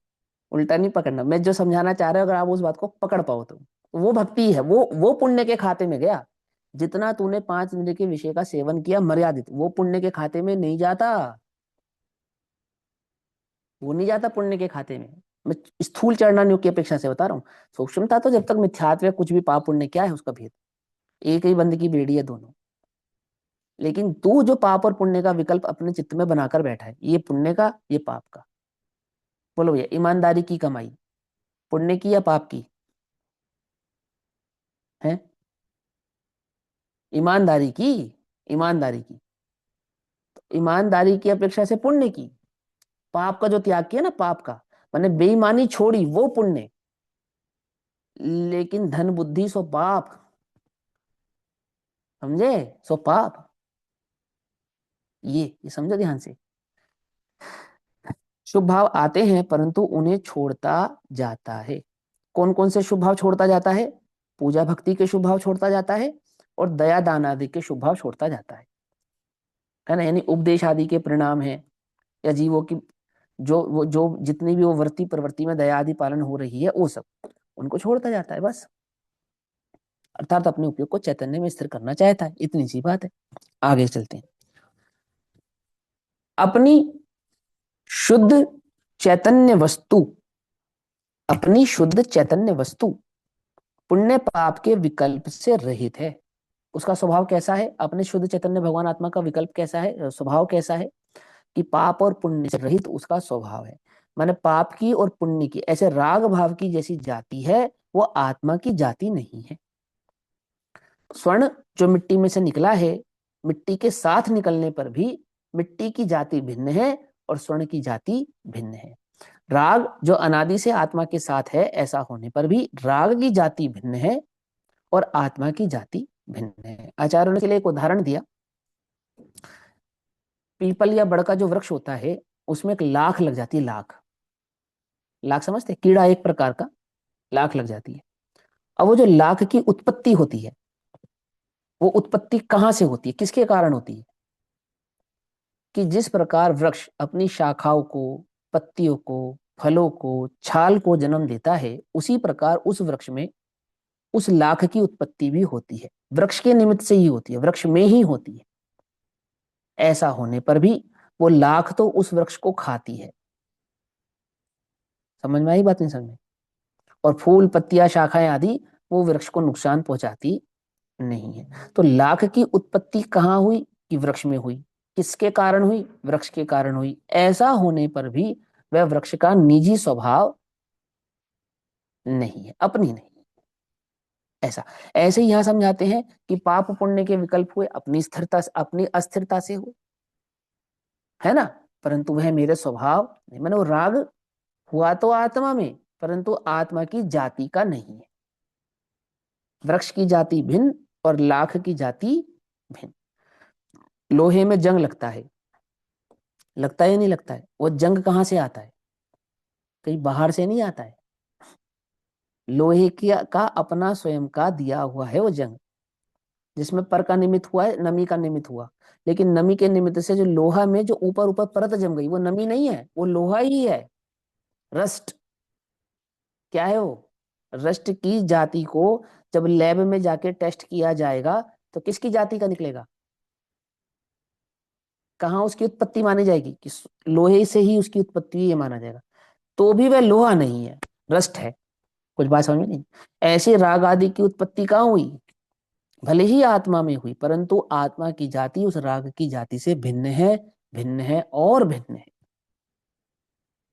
उल्टा नहीं पकड़ना। मैं जो समझाना चाह रहा हूं, अगर आप उस बात को पकड़ पाओ तो वो भक्ति है, वो पुण्य के खाते में गया। जितना तूने पांच इंद्रिय के विषय का सेवन किया मर्यादित, वो पुण्य के खाते में नहीं जाता, वो नहीं जाता पुण्य के खाते में। मैं स्थूल चरणान्यों की अपेक्षा से बता रहा हूँ। सूक्ष्मता तो जब तक मिथ्यात्व या कुछ भी पाप पुण्य क्या है उसका भेद, एक ही बंद की बेड़ी है दोनों। लेकिन तू जो पाप और पुण्य का विकल्प अपने चित्त में बनाकर बैठा है, ये पुण्य का ये पाप का, बोलो भैया, ईमानदारी की कमाई, पुण्य की या पाप की है? ईमानदारी की, ईमानदारी की। ईमानदारी की अपेक्षा से पुण्य की। पाप का जो त्याग किया ना, पाप का मैंने बेईमानी छोड़ी वो पुण्य। लेकिन धन बुद्धि सो पाप, समझे? सो पाप, ये समझो ध्यान से। शुभ भाव आते हैं परंतु उन्हें छोड़ता जाता है। कौन कौन से शुभ भाव छोड़ता जाता है? पूजा भक्ति के शुभ भाव छोड़ता जाता है और दया दान आदि के शुभ भाव छोड़ता जाता है ना। यानी उपदेश आदि के परिणाम है, या जीवों की जो जितनी भी वो वृत्ति प्रवृत्ति में दया आदि पालन हो रही है, वो सब उनको छोड़ता जाता है बस। अर्थात अपने उपयोग को चैतन्य में स्थिर करना चाहता है, इतनी सी बात है। आगे चलते हैं। अपनी शुद्ध चैतन्य वस्तु, अपनी शुद्ध चैतन्य वस्तु पुण्य पाप के विकल्प से रहित है। उसका स्वभाव कैसा है? अपने शुद्ध चैतन्य भगवान आत्मा का विकल्प कैसा है, स्वभाव कैसा है? कि पाप और पुण्य से रहित उसका स्वभाव है। माने पाप की और पुण्य की, ऐसे राग भाव की जैसी जाति है, वो आत्मा की जाति नहीं है। स्वर्ण जो मिट्टी में से निकला है, मिट्टी के साथ निकलने पर भी मिट्टी की जाति भिन्न है और स्वर्ण की जाति भिन्न है। राग जो अनादि से आत्मा के साथ है, ऐसा होने पर भी राग की जाति भिन्न है और आत्मा की जाति भिन्न है। आचार्यों ने के लिए एक उदाहरण दिया। पीपल या बड़ का जो वृक्ष होता है, उसमें एक लाख लग जाती है। लाख, लाख समझते? कीड़ा एक प्रकार का, लाख लग जाती है। अब वो जो लाख की उत्पत्ति होती है, वो उत्पत्ति कहां से होती है, किसके कारण होती है? कि जिस प्रकार वृक्ष अपनी शाखाओं को, पत्तियों को, फलों को, छाल को जन्म देता है, उसी प्रकार उस वृक्ष में उस लाख की उत्पत्ति भी होती है। वृक्ष के निमित्त से ही होती है, वृक्ष में ही होती है। ऐसा होने पर भी वो लाख तो उस वृक्ष को खाती है। समझ में आई बात? नहीं समझ में? और फूल, पत्तियां, शाखाएं आदि वो वृक्ष को नुकसान पहुंचाती नहीं है। तो लाख की उत्पत्ति कहाँ हुई? कि वृक्ष में हुई। किसके कारण हुई? वृक्ष के कारण हुई। ऐसा होने पर भी वह वृक्ष का निजी स्वभाव नहीं है, अपनी नहीं। ऐसा ऐसे ही यहां समझाते हैं कि पाप पुण्य के विकल्प हुए, अपनी स्थिरता, अपनी अस्थिरता से हुए, है ना। परंतु वह मेरे स्वभाव नहीं। मैंने वो राग हुआ तो आत्मा में, परंतु आत्मा की जाति का नहीं है। वृक्ष की जाति भिन्न और लाख की जाति भिन्न। लोहे में जंग लगता है, लगता है या नहीं लगता है? वो जंग कहां से आता है? कहीं बाहर से नहीं आता है। लोहे का अपना स्वयं का दिया हुआ है वो जंग, जिसमें पर का निमित्त हुआ है, नमी का निमित्त हुआ। लेकिन नमी के निमित्त से जो लोहा में जो ऊपर ऊपर परत जम गई, वो नमी नहीं है, वो लोहा ही है। रस्ट क्या है? वो रस्ट की जाति को जब लैब में जाके टेस्ट किया जाएगा तो किसकी जाति का निकलेगा? कहाँ उसकी उत्पत्ति मानी जाएगी? कि लोहे से ही उसकी उत्पत्ति ये माना जाएगा। तो भी वह लोहा नहीं है, रस्ट है। कुछ बात समझ में नहीं? ऐसे राग आदि की उत्पत्ति कहाँ हुई? भले ही आत्मा में हुई, परंतु आत्मा की जाति उस राग की जाति से भिन्न है, भिन्न है और भिन्न है।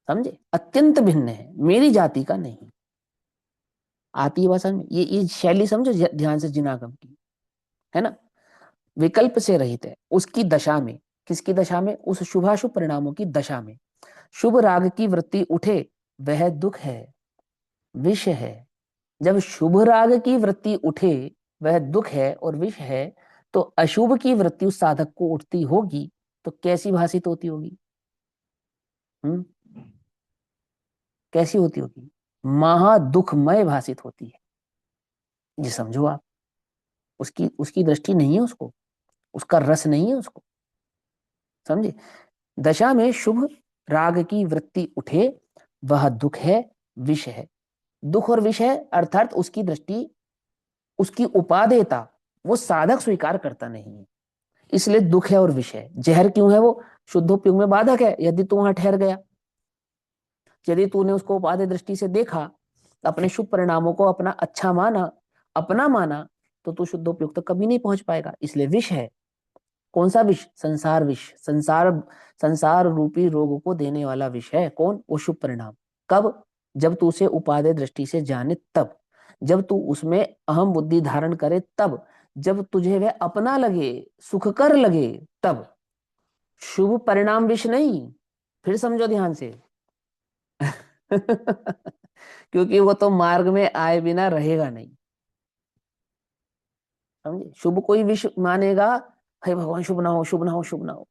समझे? अत्यंत भिन्न है, मेरी जाति का नहीं। आती है बात समझ में? ये शैली समझो ध्यान से जिनागम की, है ना। विकल्प से रहित है उसकी दशा में। किसकी दशा में? उस शुभाशुभ परिणामों की दशा में। शुभ राग की वृत्ति उठे, वह दुख है, विष है। जब शुभ राग की वृत्ति उठे, वह दुख है और विष है, तो अशुभ की वृत्ति उस साधक को उठती होगी तो कैसी भाषित होती होगी? हम्म, कैसी होती होगी? महा दुखमय भाषित होती है। ये समझो आप। उसकी उसकी दृष्टि नहीं है, उसको उसका रस नहीं है उसको। समझे? दशा में शुभ राग की वृत्ति उठे, वह दुख है, विष है। दुख और विष है अर्थात उसकी दृष्टि, उसकी उपादेयता वो साधक स्वीकार करता नहीं है, इसलिए दुख है और विष है। जहर क्यों है? वो शुद्धोपयोग में बाधक है। यदि तू वहां ठहर गया, यदि तूने उसको उपादेय दृष्टि से देखा, अपने शुभ परिणामों को अपना अच्छा माना, अपना माना, तो तू शुद्धोपयोग तक कभी नहीं पहुंच पाएगा, इसलिए विष है। कौन सा विष? संसार विष। संसार रूपी रोग को देने वाला विष है। कौन? वो शुभ परिणाम। कब? जब तू उसे उपादेय दृष्टि से जाने तब, जब तू उसमें अहम बुद्धि धारण करे तब, जब तुझे वह अपना लगे, सुखकर लगे तब। शुभ परिणाम विष नहीं। फिर समझो ध्यान से। क्योंकि वो तो मार्ग में आए बिना रहेगा नहीं। समझे? शुभ कोई विष मानेगा, हे भगवान शुभ ना हो, शुभ ना हो, शुभ ना हो,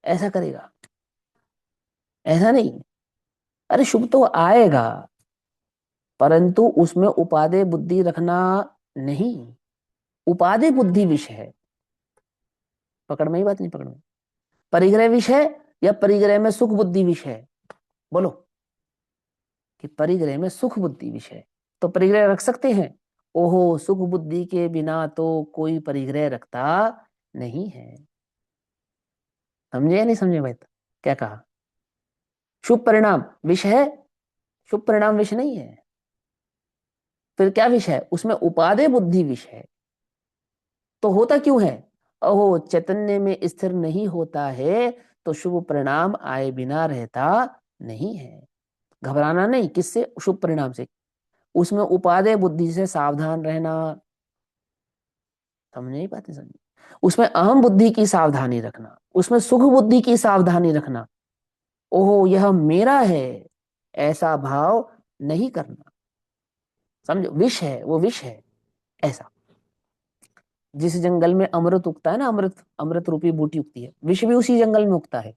ऐसा करेगा। ऐसा नहीं। अरे शुभ तो आएगा, परंतु उसमें उपादेय बुद्धि रखना नहीं। उपादेय बुद्धि विष है। पकड़ में ही बात नहीं पकड़ में। परिग्रह विष है या परिग्रह में सुख बुद्धि विष है? बोलो कि परिग्रह में सुख बुद्धि विष है तो परिग्रह रख सकते हैं। ओहो, सुख बुद्धि के बिना तो कोई परिग्रह रखता नहीं है। समझे या नहीं समझे भाई? क्या कहा? शुभ परिणाम विष है, शुभ परिणाम विष नहीं है। फिर क्या विष है? उसमें उपादेय बुद्धि विष है। तो होता क्यों है? ओहो, चैतन्य में स्थिर नहीं होता है तो शुभ परिणाम आए बिना रहता नहीं है। घबराना नहीं। किससे? शुभ परिणाम से। उसमें उपादेय बुद्धि से सावधान रहना। समझ नहीं पाते? समझे? उसमें अहम बुद्धि की सावधानी रखना, उसमें सुख बुद्धि की सावधानी रखना। ओहो, यह मेरा है, ऐसा भाव नहीं करना। समझो, विष है, वो विष है ऐसा। जिस जंगल में अमृत उगता है ना, अमृत, अमृत रूपी बूटी उगती है, विष भी उसी जंगल में उगता है।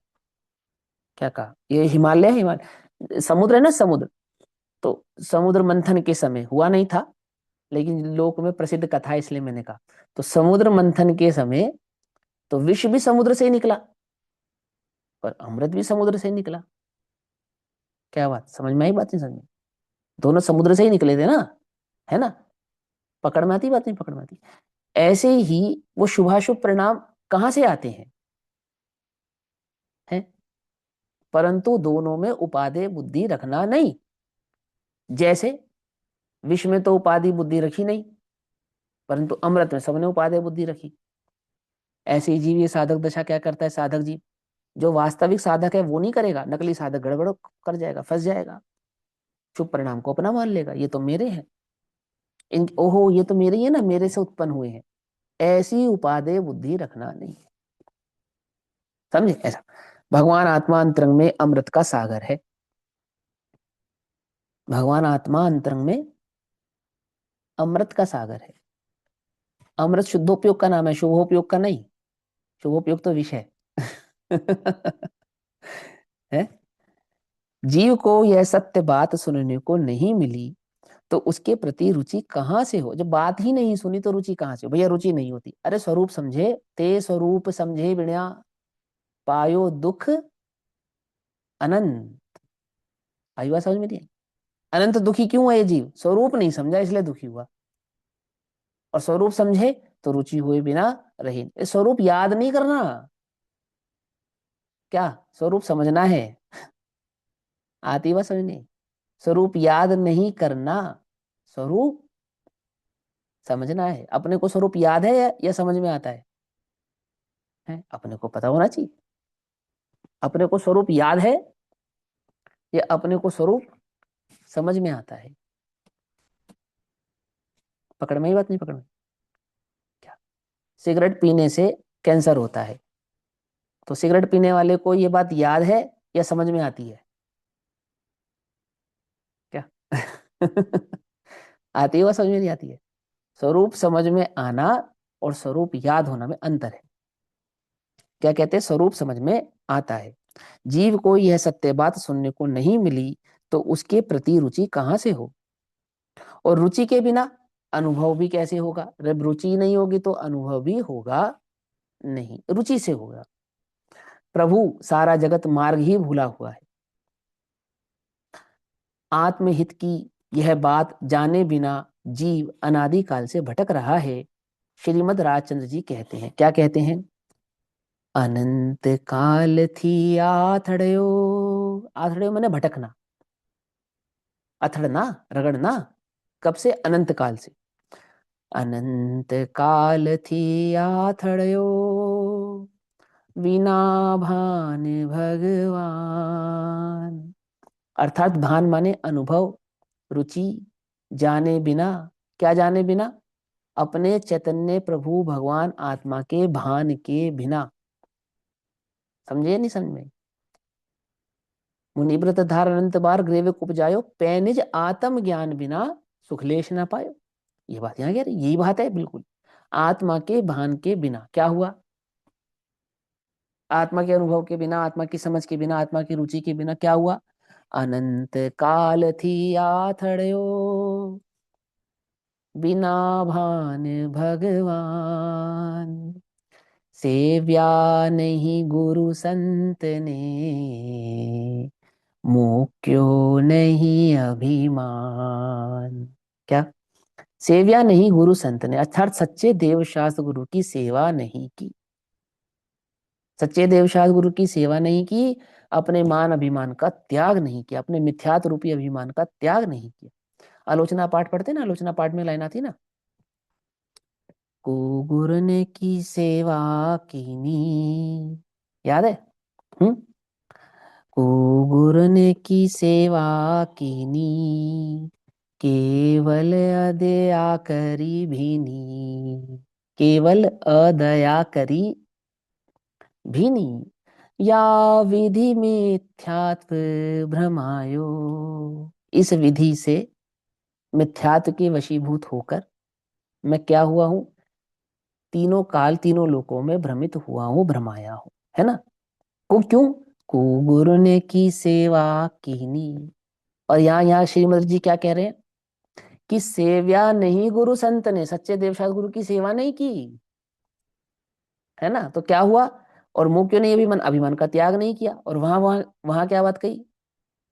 क्या कहा? ये हिमालय है, हिमालय समुद्र है ना, समुद्र। तो समुद्र मंथन के समय हुआ नहीं था, लेकिन लोक में प्रसिद्ध कथा है इसलिए मैंने कहा। तो समुद्र मंथन के समय तो विष भी समुद्र से ही निकला और अमृत भी समुद्र से ही निकला। क्या बात समझ में आई? बात नहीं समझ में? दोनों समुद्र से ही निकले थे ना, है ना? पकड़ में आती? बात नहीं पकड़ में आती? ऐसे ही वो शुभाशुभ परिणाम कहां से आते हैं? हैं? परंतु दोनों में उपादेय बुद्धि रखना नहीं। जैसे विष में तो उपाधि बुद्धि रखी नहीं, परंतु अमृत में सबने उपादेय बुद्धि रखी। ऐसे ही जीव ये साधक दशा क्या करता है? साधक जीव जो वास्तविक साधक है वो नहीं करेगा, नकली साधक गड़बड़ कर जाएगा, फंस जाएगा। शुभ परिणाम को अपना मान लेगा, ये तो मेरे हैं, इन ओहो ये तो मेरे ही है ना, मेरे से उत्पन्न हुए हैं। ऐसी उपादेय बुद्धि रखना नहीं। समझे? ऐसा भगवान आत्मा अंतरंग में अमृत का सागर है। भगवान आत्मा अंतरंग में अमृत का सागर है। अमृत शुद्धोपयोग का नाम है, शुभोपयोग का नहीं। शुभोपयोग तो विष है। है? जीव को यह सत्य बात सुनने को नहीं मिली तो उसके प्रति रुचि कहां से हो? जब बात ही नहीं सुनी तो रुचि कहां से हो? भैया रुचि नहीं होती। अरे स्वरूप समझे, ते स्वरूप समझे बिना पायो दुख अनंत। आई बात समझ में नहीं? अनंत दुखी क्यों है ये जीव? स्वरूप नहीं समझा इसलिए दुखी हुआ। और स्वरूप समझे तो रुचि हुए बिना रहे। स्वरूप याद नहीं करना, क्या स्वरूप समझना है। आती बात समझने? स्वरूप याद नहीं करना, स्वरूप समझना है। अपने को स्वरूप याद है या समझ में आता है? अपने को पता होना चाहिए। अपने को स्वरूप याद है या अपने को स्वरूप समझ में आता है? पकड़ में ही बात नहीं पकड़ में? क्या? सिगरेट पीने से कैंसर होता है, तो सिगरेट पीने वाले को ये बात याद है या समझ में आती है? क्या? आती है वह समझ में नहीं आती है? स्वरूप समझ में आना और स्वरूप याद होना में अंतर है। क्या कहते हैं? स्वरूप समझ में आता है। जीव को यह सत्य बात सुनने को नहीं मिली तो उसके प्रति रुचि कहां से हो? और रुचि के बिना अनुभव भी कैसे होगा? जब रुचि नहीं होगी तो अनुभव भी होगा नहीं, रुचि से होगा। प्रभु सारा जगत मार्ग ही भूला हुआ है। आत्महित की यह बात जाने बिना जीव अनादि काल से भटक रहा है। श्रीमद राजचंद्र जी कहते हैं, क्या कहते हैं? अनंत काल थी आथड़यो। आथड़यो मैंने भटकना, अथड़ना, रगड़ना। कब से? अनंत काल से। अनंत काल थी आथड़यो बिना भान भगवान। अर्थात भान माने अनुभव, रुचि, जाने बिना। क्या जाने बिना? अपने चैतन्य प्रभु भगवान आत्मा के भान के बिना। समझे नहीं समझ में? मुनिव्रत धार अनंत बार ग्रेव उपजायो पैनिज आत्म ज्ञान बिना सुखलेश ना पायो। ये बात यहाँ कह रही, यही बात है बिल्कुल। आत्मा के भान के बिना क्या हुआ? आत्मा के अनुभव के बिना, आत्मा की समझ के बिना, आत्मा की रुचि के बिना क्या हुआ? अनंत काल थी आथड़ियो, बिना भान भगवान। सेव्या नहीं गुरु संत ने, मुक्यो नहीं अभिमान। क्या? सेव्या नहीं गुरु संत ने, अर्थात सच्चे देवशास्त्र गुरु की सेवा नहीं की। सच्चे देवशास्त्र गुरु की सेवा नहीं की, अपने मान अभिमान का त्याग नहीं किया, अपने मिथ्यात्व रूपी अभिमान का त्याग नहीं किया। आलोचना पाठ पढ़ते ना, आलोचना पाठ में लाइन आती ना, को गुरु ने की सेवा कीनी, याद है? हम्म। को गुरु ने की सेवा कीनी, केवल अदया करी भीनी। केवल अदया करी भीनी, या विधि मिथ्यात्व भ्रमायो। इस विधि से मिथ्यात्व के वशीभूत होकर मैं क्या हुआ हूं? तीनों काल तीनों लोकों में भ्रमित हुआ हूं, भ्रमाया हूं, है ना? को क्यों? को गुरु ने की सेवा कीनी। और यहाँ श्रीमद जी क्या कह रहे हैं कि सेव्या नहीं गुरु संत ने, सच्चे देवशास्त्र गुरु की सेवा नहीं की, है ना? तो क्या हुआ? और मुंह क्यों नहीं अभिमान, अभिमान का त्याग नहीं किया। और वहां वहां वहां क्या बात कही,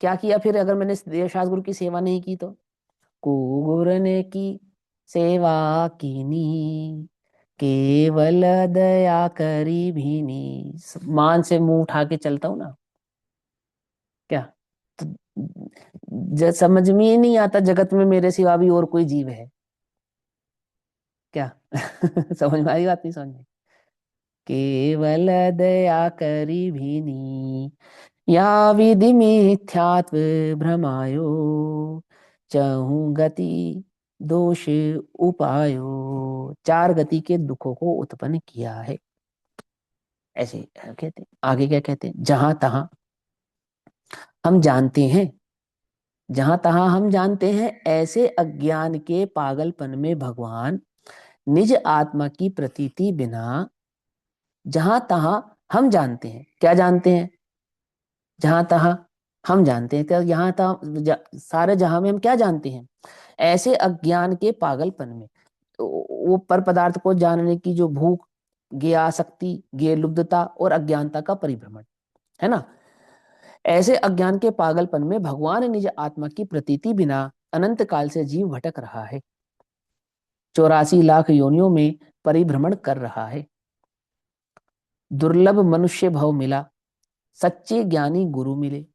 क्या किया फिर अगर मैंने देवशास्त्र गुरु की सेवा नहीं की तो? गुरु ने की सेवा कीनी, केवल दया करी भीनी। मान से मुंह उठा के चलता हूं ना, क्या? तो समझ में ही नहीं आता जगत में मेरे सिवा भी और कोई जीव है क्या? समझ में आई बात? नहीं समझ में? केवल दया करी भीनी, या विधि मिथ्यात्व भ्रमायो। चहु गति दोष उपायो, चार गति के दुखों को उत्पन्न किया है। ऐसे कहते हैं। आगे क्या कहते हैं? जहां तहां हम जानते हैं, जहां तहां हम जानते हैं, ऐसे अज्ञान के पागलपन में भगवान निज आत्मा की प्रतीति बिना। जहां तहां हम जानते हैं, क्या जानते हैं? जहां तहां हम जानते हैं, तो यहाँ सारे जहां में हम क्या जानते हैं? ऐसे अज्ञान के पागलपन में, तो वो पर पदार्थ को जानने की जो भूख, ज्ञासक्ति, ज्ञ लुब्धता और अज्ञानता का परिभ्रमण, है ना? ऐसे अज्ञान के पागलपन में भगवान निज आत्मा की प्रतीति बिना अनंत काल से जीव भटक रहा है, 84 लाख योनियों में परिभ्रमण कर रहा है। दुर्लभ मनुष्य भव मिला, सच्चे ज्ञानी गुरु मिले।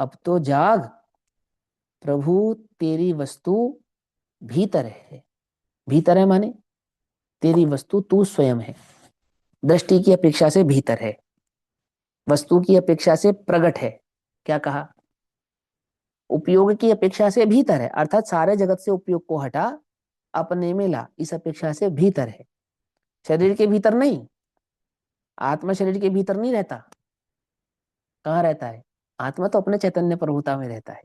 अब तो जाग, प्रभु तेरी वस्तु भीतर है। भीतर है माने तेरी वस्तु तू स्वयं है। दृष्टि की अपेक्षा से भीतर है, वस्तु की अपेक्षा से प्रगट है। क्या कहा? उपयोग की अपेक्षा से भीतर है, अर्थात सारे जगत से उपयोग को हटा अपने में ला, इस अपेक्षा से भीतर है। शरीर के भीतर नहीं, आत्मा शरीर के भीतर नहीं रहता। कहाँ रहता है? आत्मा तो अपने चैतन्य प्रभुता में रहता है।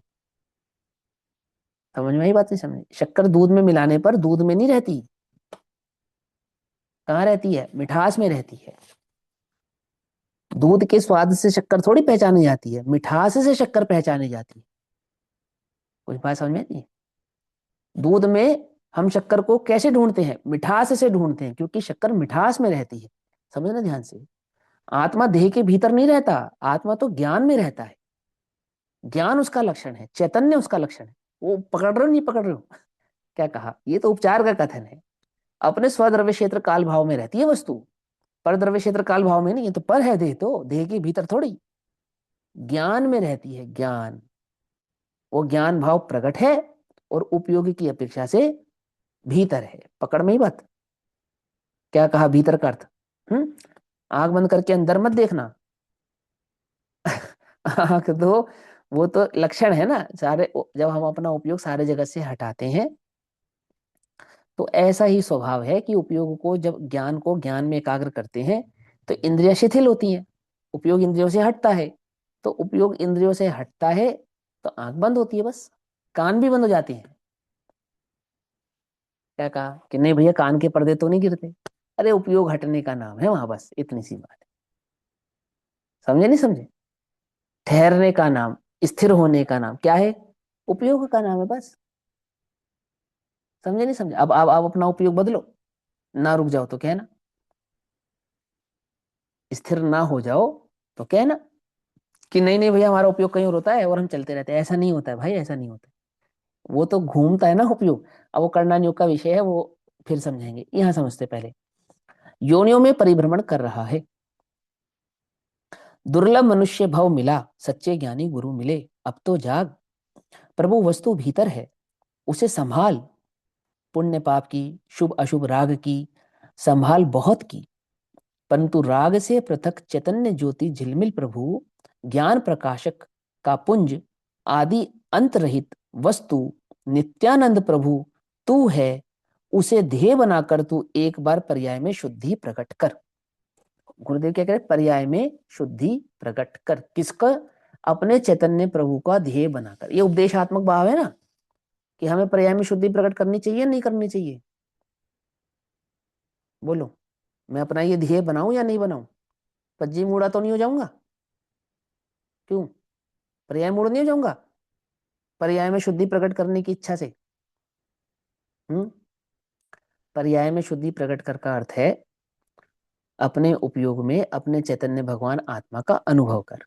समझ में आई बात? नहीं समझ? शक्कर दूध में मिलाने पर दूध में नहीं रहती, कहाँ रहती है? मिठास में रहती है। दूध के स्वाद से शक्कर थोड़ी पहचानी जाती है, मिठास से शक्कर पहचानी जाती है। कुछ बात समझ में नहीं? दूध में हम शक्कर को कैसे ढूंढते हैं? मिठास से ढूंढते हैं, क्योंकि शक्कर मिठास में रहती है। समझना ध्यान से। आत्मा देह के भीतर नहीं रहता, आत्मा तो ज्ञान में रहता है। ज्ञान उसका लक्षण है, चैतन्य उसका लक्षण है। वो पकड़ रहे हो नहीं पकड़ रहे हो? क्या कहा? ये तो उपचार का कथन है। अपने स्वद्रव्य क्षेत्र काल भाव में रहती है वस्तु, पर द्रव्य क्षेत्र काल भाव में नहीं। ये तो पर है देह, तो देह के भीतर थोड़ी, ज्ञान में रहती है। ज्ञान, वो ज्ञान भाव प्रकट है और उपयोगी की अपेक्षा से भीतर है। पकड़ में ही बात? क्या कहा भीतर का अर्थ? आंख बंद करके अंदर मत देखना। आंख तो वो तो लक्षण है ना सारे। जब हम अपना उपयोग सारे जगत से हटाते हैं, तो ऐसा ही स्वभाव है कि उपयोग को, जब ज्ञान को ज्ञान में एकाग्र करते हैं तो इंद्रियां शिथिल होती हैं, उपयोग इंद्रियों से हटता है। तो उपयोग इंद्रियों से हटता है तो आंख बंद होती है, बस। कान भी बंद हो जाते हैं। क्या कहा कि नहीं भैया कान के पर्दे तो नहीं गिरते? अरे उपयोग हटने का नाम है वहां, बस इतनी सी बात है। समझे नहीं समझे? ठहरने का नाम, स्थिर होने का नाम क्या है? उपयोग का नाम है बस। समझे नहीं समझे? अब आप अपना उपयोग बदलो, ना रुक जाओ तो कहना, स्थिर ना हो जाओ तो कहना कि नहीं नहीं भैया हमारा उपयोग कहीं और होता है और हम चलते रहते हैं। ऐसा नहीं होता है भाई, ऐसा नहीं होता है। वो तो घूमता है ना उपयोग। अब वो करना योग का विषय है, वो फिर समझेंगे, यहाँ समझते पहले। योनियों में परिभ्रमण कर रहा है, दुर्लभ मनुष्य भव मिला, सच्चे ज्ञानी गुरु मिले। अब तो जाग, प्रभु वस्तु भीतर है, उसे संभाल। पुण्य पाप की, शुभ अशुभ राग की संभाल बहुत की, परंतु राग से पृथक चैतन्य ज्योति झिलमिल प्रभु, ज्ञान प्रकाशक का पुंज, आदि अंत रहित वस्तु, नित्यानंद प्रभु तू है। उसे ध्येय बनाकर तू एक बार पर्याय में शुद्धि प्रकट कर। गुरुदेव क्या कह रहे? पर्याय में शुद्धि प्रकट कर। किसका? अपने चैतन्य प्रभु का ध्येय बनाकर। ये उपदेशात्मक भाव है ना, कि हमें पर्याय में शुद्धि प्रकट करनी चाहिए नहीं करनी चाहिए? बोलो, मैं अपना ये ध्येय बनाऊं या नहीं बनाऊं? पज्जी मूड़ा तो नहीं हो जाऊंगा? क्यों? पर्याय मूड नहीं हो जाऊंगा पर्याय में शुद्धि प्रकट करने की इच्छा से? हम्म पर्याय में शुद्धि प्रकट कर का अर्थ है अपने उपयोग में अपने चैतन्य भगवान आत्मा का अनुभव कर।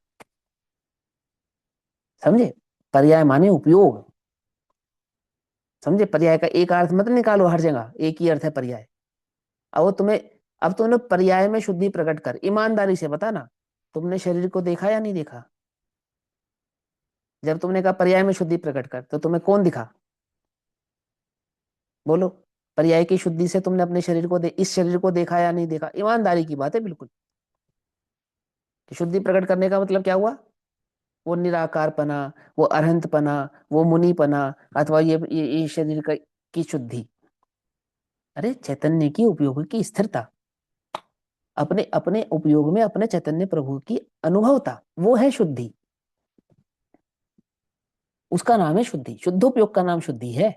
समझे? पर्याय माने उपयोग। समझे? पर्याय का एक अर्थ मत निकालो हर जगह, एक ही अर्थ है पर्याय। अब वो तुम्हें, अब तुमने पर्याय में शुद्धि प्रकट कर, ईमानदारी से बता ना, तुमने शरीर को देखा या नहीं देखा? जब तुमने कहा पर्याय में शुद्धि प्रकट कर, तो तुम्हें कौन दिखा? बोलो, पर्याय की शुद्धि से तुमने अपने शरीर को इस शरीर को देखा या नहीं देखा? ईमानदारी की बात है बिल्कुल। कि शुद्धि प्रकट करने का मतलब क्या हुआ? वो निराकारपना, वो अरहंतपना, वो मुनिपना, अथवा ये शरीर का की शुद्धि। अरे चैतन्य की उपयोग की स्थिरता, अपने अपने उपयोग में अपने चैतन्य प्रभु की अनुभवता, वो है शुद्धि। उसका नाम है शुद्धि। शुद्धोपयोग का नाम शुद्धि है।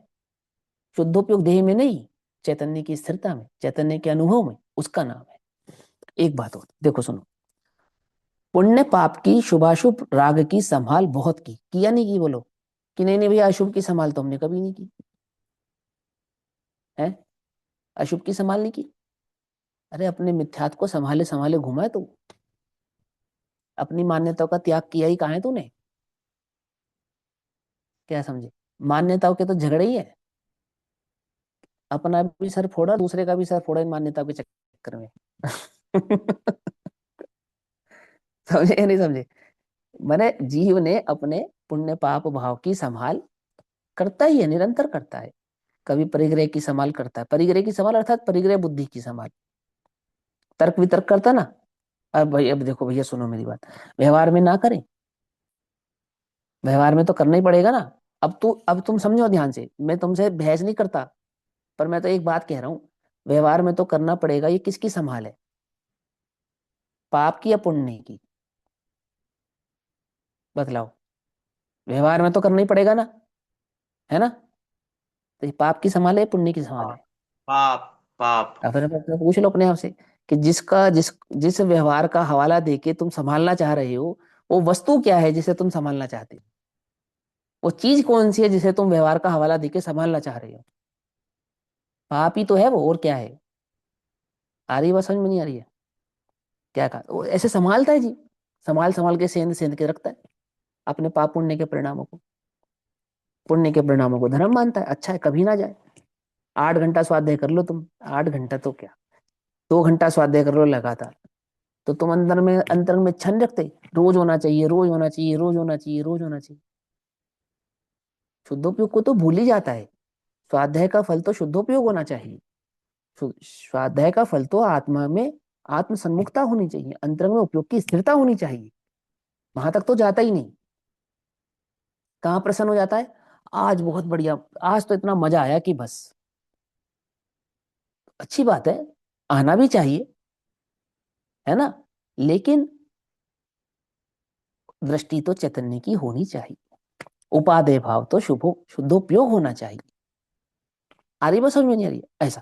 शुद्धोपयोग देह में नहीं, चैतन्य की स्थिरता में, चैतन्य के अनुभव में, उसका नाम है। एक बात और देखो, सुनो। पुण्य पाप की, शुभाशुभ राग की संभाल बहुत की। किया नहीं की? बोलो कि नहीं नहीं भैया अशुभ की संभाल तो हमने कभी नहीं की है। अशुभ की संभाल नहीं की? अरे अपने मिथ्यात्व को संभाले संभाले घुमा है तू। अपनी मान्यताओं का त्याग किया ही कहाँ है तूने? क्या समझे? मान्यताओं के तो झगड़े ही है। अपना भी सर फोड़ा, दूसरे का भी सर फोड़ा इन मान्यताओं के चक्कर में। समझे या नहीं समझे? मैंने जीव ने अपने पुण्य पाप भाव की संभाल करता ही है, निरंतर करता है। कभी परिग्रह की संभाल करता है, परिग्रह की संभाल अर्थात परिग्रह बुद्धि की संभाल। तर्क वितर्क करता ना। अब भाई, अब देखो भैया सुनो मेरी बात, व्यवहार में ना करें, व्यवहार में तो करना ही पड़ेगा ना। अब तुम समझो ध्यान से, मैं तुमसे बहस नहीं करता, पर मैं तो एक बात कह रहा हूं, व्यवहार में तो करना पड़ेगा। ये किसकी संभाल है? पाप की या पुण्य की? बतलाओ। व्यवहार में तो करना ही पड़ेगा ना, है ना? तो ये पाप की संभाल है, पुण्य की संभाल पाप है? पाप पाप। अब फिर अपने पूछ लो अपने आप से कि जिस व्यवहार का हवाला देके तुम संभालना चाह रहे हो, वो वस्तु क्या है जिसे तुम संभालना चाहते हो? वो चीज कौन सी है जिसे तुम व्यवहार का हवाला देके संभालना चाह रहे हो? पाप ही तो है वो, और क्या है? आ रही है बात समझ में? नहीं आ रही है? क्या कहा? वो ऐसे संभालता है जी, संभाल संभाल के सेंध सेंध के रखता है अपने पाप पुण्य के परिणामों को। पुण्य के परिणामों को धर्म मानता है, अच्छा है कभी ना जाए। 8 घंटा स्वाध्याय कर लो तुम, 8 घंटा तो क्या, 2 घंटा स्वाध्याय कर लो लगातार, तो तुम अंतर में छन रखते, रोज होना चाहिए, रोज होना चाहिए, रोज होना चाहिए, रोज होना चाहिए। शुद्धोपयोग को तो भूल ही जाता है। स्वाध्याय का फल तो शुद्धोपयोग होना चाहिए। स्वाध्याय का फल तो आत्मा में आत्म सन्मुखता होनी चाहिए, अंतरंग में उपयोग की स्थिरता होनी चाहिए। वहां तक तो जाता ही नहीं। कहाँ प्रसन्न हो जाता है? आज बहुत बढ़िया, आज तो इतना मजा आया कि बस। अच्छी बात है, आना भी चाहिए, है ना? लेकिन दृष्टि तो चैतन्य की होनी चाहिए। उपादेय भाव तो शुद्धोपयोग होना चाहिए। आ रही बात समझ में? नहीं आ रही है? ऐसा,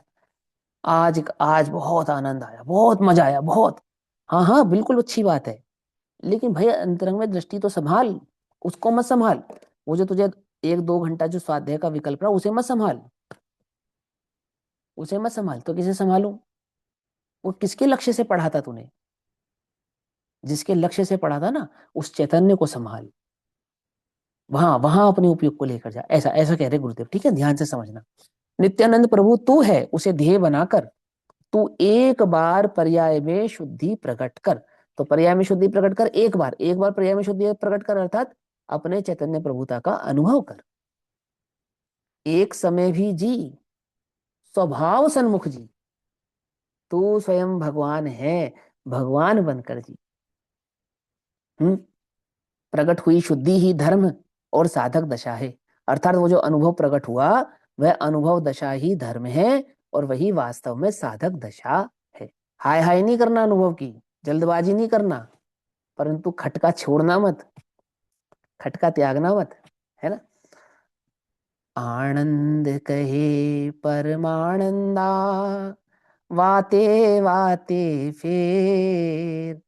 आज आज बहुत आनंद आया, बहुत मजा आया, बहुत। हाँ हाँ बिल्कुल अच्छी बात है, लेकिन भाई अंतरंग में दृष्टि तो संभाल। उसको मत संभाल। वो जो तुझे 1-2 घंटा जो स्वाध्याय का विकल्प रहा उसे मत संभाल, उसे मत संभाल। तो किसे संभालू? वो किसके लक्ष्य से पढ़ा था तूने? जिसके लक्ष्य से पढ़ा था ना, उस चैतन्य को संभाल। वहां वहां अपने उपयोग को लेकर जा, ऐसा ऐसा कह रहे गुरुदेव। ठीक है, ध्यान से समझना। नित्यानंद प्रभु तू है, उसे ध्येय बनाकर तू एक बार पर्याय में शुद्धि प्रकट कर। तो पर्याय में शुद्धि प्रकट कर, एक बार पर्याय में शुद्धि प्रकट कर, अर्थात अपने चैतन्य प्रभुता का अनुभव कर। एक समय भी जी, स्वभाव सन्मुख जी। तू स्वयं भगवान है, भगवान बनकर जी। हम्म। प्रकट हुई शुद्धि ही धर्म और साधक दशा है। अर्थात वो जो अनुभव प्रकट हुआ, वह अनुभव दशा ही धर्म है और वही वास्तव में साधक दशा है। हाय हाय नहीं करना अनुभव की, जल्दबाजी नहीं करना, परंतु खटका छोड़ना मत, खटका त्यागना मत, है ना। आनंद कहे परमानंदा, वाते वाते फेर।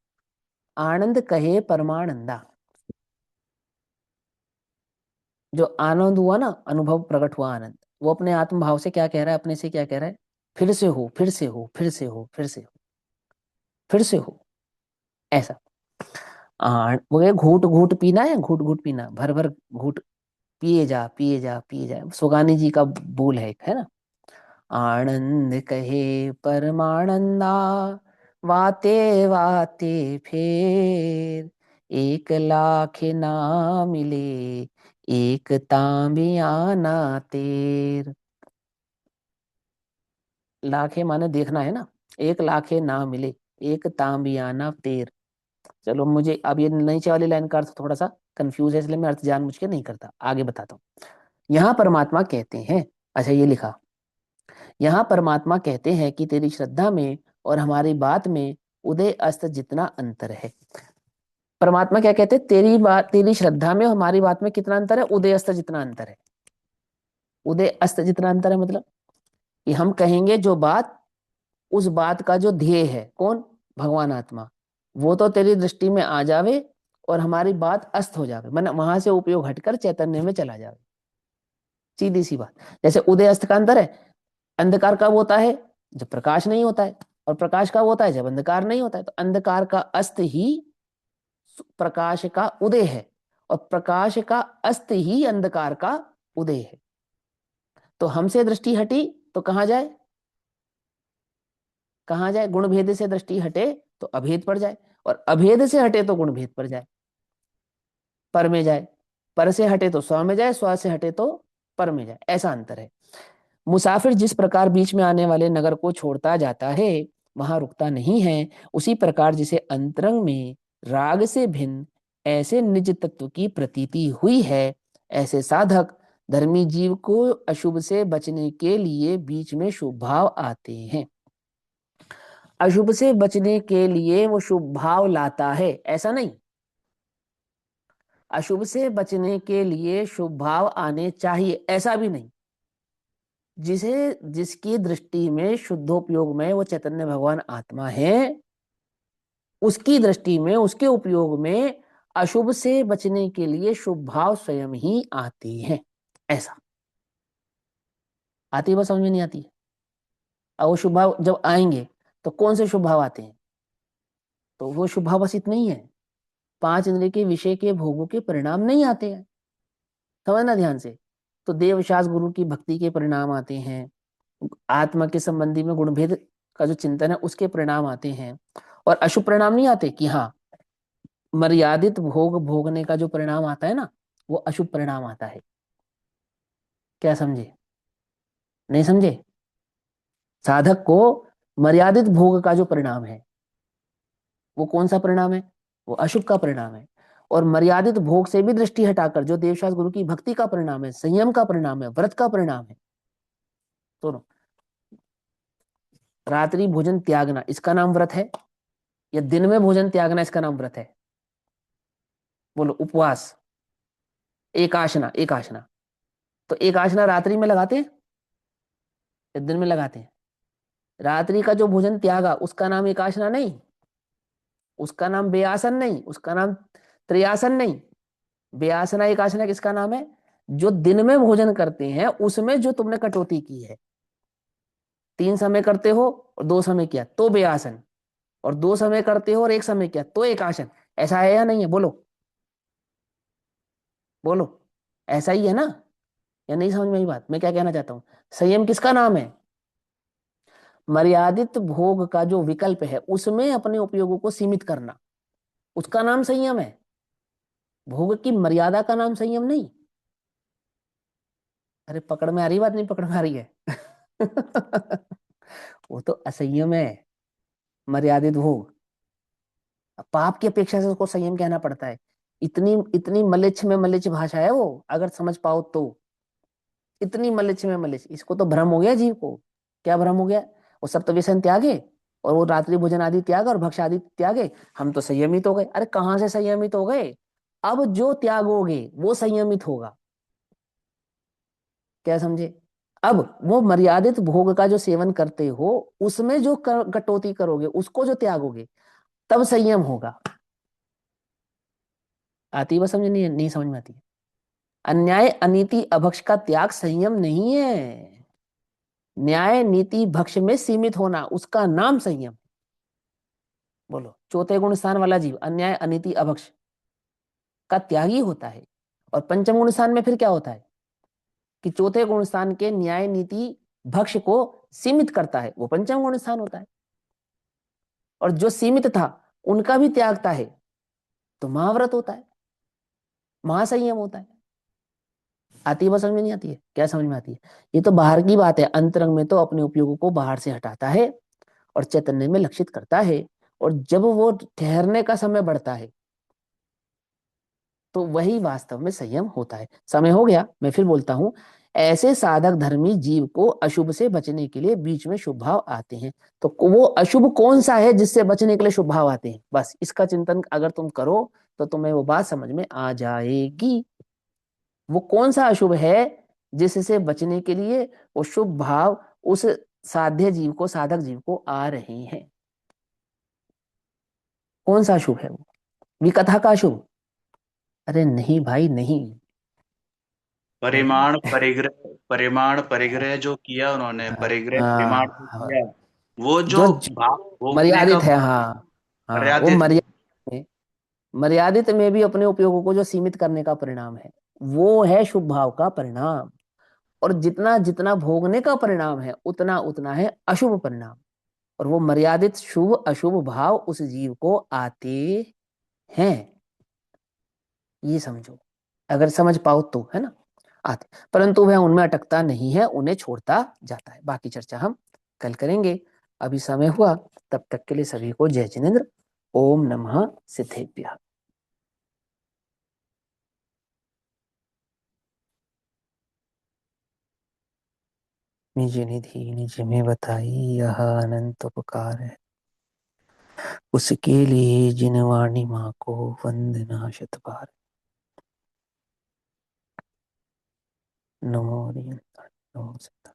आनंद कहे परमानंदा, जो आनंद हुआ ना, अनुभव प्रकट हुआ आनंद, वो अपने आत्म भाव से क्या कह रहा है, अपने से क्या कह रहा है? फिर से हो, फिर से हो, फिर से हो, फिर से हो, फिर से हो, ऐसा। वो ये घूट घूट पीना है, घूट घूट पीना, भर भर घूट पिए जा, पिए जा, पिए जा। सुगानी जी का बोल है एक, है ना। आनंद कहे परमानंदा, वाते वाते फेर। एक लाख ना मिले, एक तांबियाना तेर। लाखे माने देखना है ना, एक लाखे ना मिले, एक तांबियाना तेर। चलो, मुझे अब ये नीचे वाली लाइन का अर्थ थोड़ा सा कंफ्यूज है, इसलिए मैं अर्थ जान मुझ के नहीं करता, आगे बताता हूँ। यहाँ परमात्मा कहते हैं, अच्छा ये लिखा, यहाँ परमात्मा कहते हैं कि तेरी श्रद्धा में और हमारी बात में उदय अस्त जितना अंतर है। परमात्मा क्या कहते हैं? तेरी बात, तेरी श्रद्धा में हमारी बात में कितना अंतर है? उदय अस्त जितना अंतर है। उदय अस्त जितना अंतर है मतलब कि हम कहेंगे जो बात, उस बात का जो ध्येय है कौन? भगवान आत्मा, वो तो तेरी दृष्टि में आ जावे और हमारी बात अस्त हो जावे, मतलब वहां से उपयोग हटकर चैतन्य में चला जावे। सीधी सी बात। जैसे उदय अस्त का अंतर है, अंधकार कब होता है? जब प्रकाश नहीं होता है, और प्रकाश कब होता है? जब अंधकार नहीं होता है। तो अंधकार का अस्त ही प्रकाश का उदय है, और प्रकाश का अस्त ही अंधकार का उदय है। तो हमसे दृष्टि हटी तो कहां जाए? कहां जाए? गुण भेद से दृष्टि हटे तो अभेद पर जाए, और अभेद से हटे तो गुण भेद पर जाए, पर में जाए। पर से हटे तो स्व में जाए, स्व से हटे तो पर में जाए, ऐसा अंतर है। मुसाफिर जिस प्रकार बीच में आने वाले नगर को छोड़ता जाता है, वहां रुकता नहीं है, उसी प्रकार जिसे अंतरंग में राग से भिन्न ऐसे निज तत्व की प्रतीति हुई है, ऐसे साधक धर्मी जीव को अशुभ से बचने के लिए बीच में शुभ भाव आते हैं। अशुभ से बचने के लिए वो शुभ भाव लाता है, ऐसा नहीं। अशुभ से बचने के लिए शुभ भाव आने चाहिए, ऐसा भी नहीं। जिसे, जिसकी दृष्टि में शुद्धोपयोग में वो चैतन्य भगवान आत्मा है, उसकी दृष्टि में, उसके उपयोग में अशुभ से बचने के लिए शुभ भाव स्वयं ही आती है, ऐसा। आती है बस, समझ में नहीं आती है। और वो शुभ भाव जब आएंगे तो कौन से शुभ भाव आते हैं? तो वो शुभ भाव बस इतने ही है, 5 इंद्रिय के विषय के भोगों के परिणाम नहीं आते हैं, समझना ध्यान से। तो देवशास गुरु की भक्ति के परिणाम आते हैं, आत्मा के संबंधी में गुणभेद का जो चिंतन है उसके परिणाम आते हैं, और अशुभ परिणाम नहीं आते। कि हाँ, मर्यादित भोग भोगने का जो परिणाम आता है ना, वो अशुभ परिणाम आता है। क्या समझे? नहीं समझे? साधक को मर्यादित भोग का जो परिणाम है, वो कौन सा परिणाम है? वो अशुभ का परिणाम है। और मर्यादित भोग से भी दृष्टि हटाकर जो देवशास गुरु की भक्ति का परिणाम है, संयम का परिणाम है, व्रत का परिणाम है, दोनों। रात्रि भोजन त्यागना, इसका नाम व्रत है? या दिन में भोजन त्यागना, इसका नाम व्रत है? बोलो। उपवास, एकाशना, एकाशना। तो एकाशना रात्रि में लगाते हैं या दिन में लगाते हैं? रात्रि का जो भोजन त्यागा उसका नाम एकाशना नहीं, उसका नाम बेआसन नहीं, उसका नाम त्रियासन नहीं, व्यासना एक आसना किसका नाम है? जो दिन में भोजन करते हैं उसमें जो तुमने कटौती की है। 3 समय करते हो और 2 समय किया तो व्यासन, और 2 समय करते हो और 1 समय किया तो एक आसन। ऐसा है या नहीं है? बोलो बोलो, ऐसा ही है ना? या नहीं समझ में आई बात मैं क्या कहना चाहता हूं? संयम किसका नाम है? मर्यादित भोग का जो विकल्प है उसमें अपने उपयोगों को सीमित करना, उसका नाम संयम है। भोग की मर्यादा का नाम संयम नहीं। अरे पकड़ में आ रही बात? नहीं पकड़ में आ रही है? वो तो असंयम है, मर्यादित भोग। पाप की अपेक्षा से उसको संयम कहना पड़ता है। इतनी इतनी मलिच्छ में मलिच्छ भाषा है वो, अगर समझ पाओ तो। इतनी मलिच्छ में मलिच्छ, इसको तो भ्रम हो गया जीव को। क्या भ्रम हो गया? वो सब तो व्यसन त्यागे, और वो रात्रि भोजन आदि त्याग और भक्ष आदि त्यागे, हम तो संयमित हो गए। अरे कहाँ से संयमित हो गए? अब जो त्यागोगे वो संयमित होगा। क्या समझे? अब वो मर्यादित भोग का जो सेवन करते हो उसमें जो कटौती करोगे, उसको जो त्यागोगे, तब संयम होगा। आती है बस समझ? नहीं, नहीं समझ में आती है? अन्याय अनीति अभक्ष का त्याग संयम नहीं है। न्याय नीति भक्ष में सीमित होना, उसका नाम संयम। बोलो, चौथे गुण स्थान वाला जीव अन्याय अनीति अभक्ष का त्यागी होता है। और पंचम गुण स्थान में फिर क्या होता है कि चौथे गुण स्थान के न्याय नीति भक्ष को सीमित करता है, वो पंचम गुण स्थान होता है। और जो सीमित था उनका भी त्यागता है तो महाव्रत होता है, महासंयम होता है। आती है बस समझ में? नहीं आती है? क्या समझ में आती है? ये तो बाहर की बात है। अंतरंग में तो अपने उपयोगों को बाहर से हटाता है और चैतन्य में लक्षित करता है। और जब वो ठहरने का समय बढ़ता है तो वही वास्तव में संयम होता है। समय हो गया, मैं फिर बोलता हूं। ऐसे साधक धर्मी जीव को अशुभ से बचने के लिए बीच में शुभ भाव आते हैं। तो वो अशुभ कौन सा है जिससे बचने के लिए शुभ भाव आते हैं? बस इसका चिंतन अगर तुम करो तो तुम्हें वो बात समझ में आ जाएगी। वो कौन सा अशुभ है जिससे बचने के लिए वो शुभ भाव उस साध्य जीव को, साधक जीव को आ रहे हैं? कौन सा अशुभ है वो? विकथा का अशुभ? अरे नहीं भाई, नहीं। नहीं। परिमाण परिग्रह जो किया उन्होंने, परिग्रह परिमाण जो हाँ, किया, वो जो जो भाव भोगने का मर्यादित है, हाँ। हाँ, वो मर्यादित है। मर्यादित में, मर्यादित में भी अपने उपयोगों को जो सीमित करने का परिणाम है, वो है शुभ भाव का परिणाम। और जितना जितना भोगने का परिणाम है उतना उतना है अशुभ परिणाम। और वो मर्यादित शुभ अशुभ भाव उस जीव को आते हैं, ये समझो। अगर समझ पाओ तो, है ना? आते, परंतु वह उनमें अटकता नहीं है, उन्हें छोड़ता जाता है। बाकी चर्चा हम कल करेंगे। अभी समय हुआ, तब तक के लिए सभी को जय जिनेन्द्र। ओम नमः सिद्धेभ्यः। निज निधि निज में बताई, यह अनंत उपकार है, उसके लिए जिन वाणी माँ को वंदना शत बार। नमो हरि, नमो सत्य।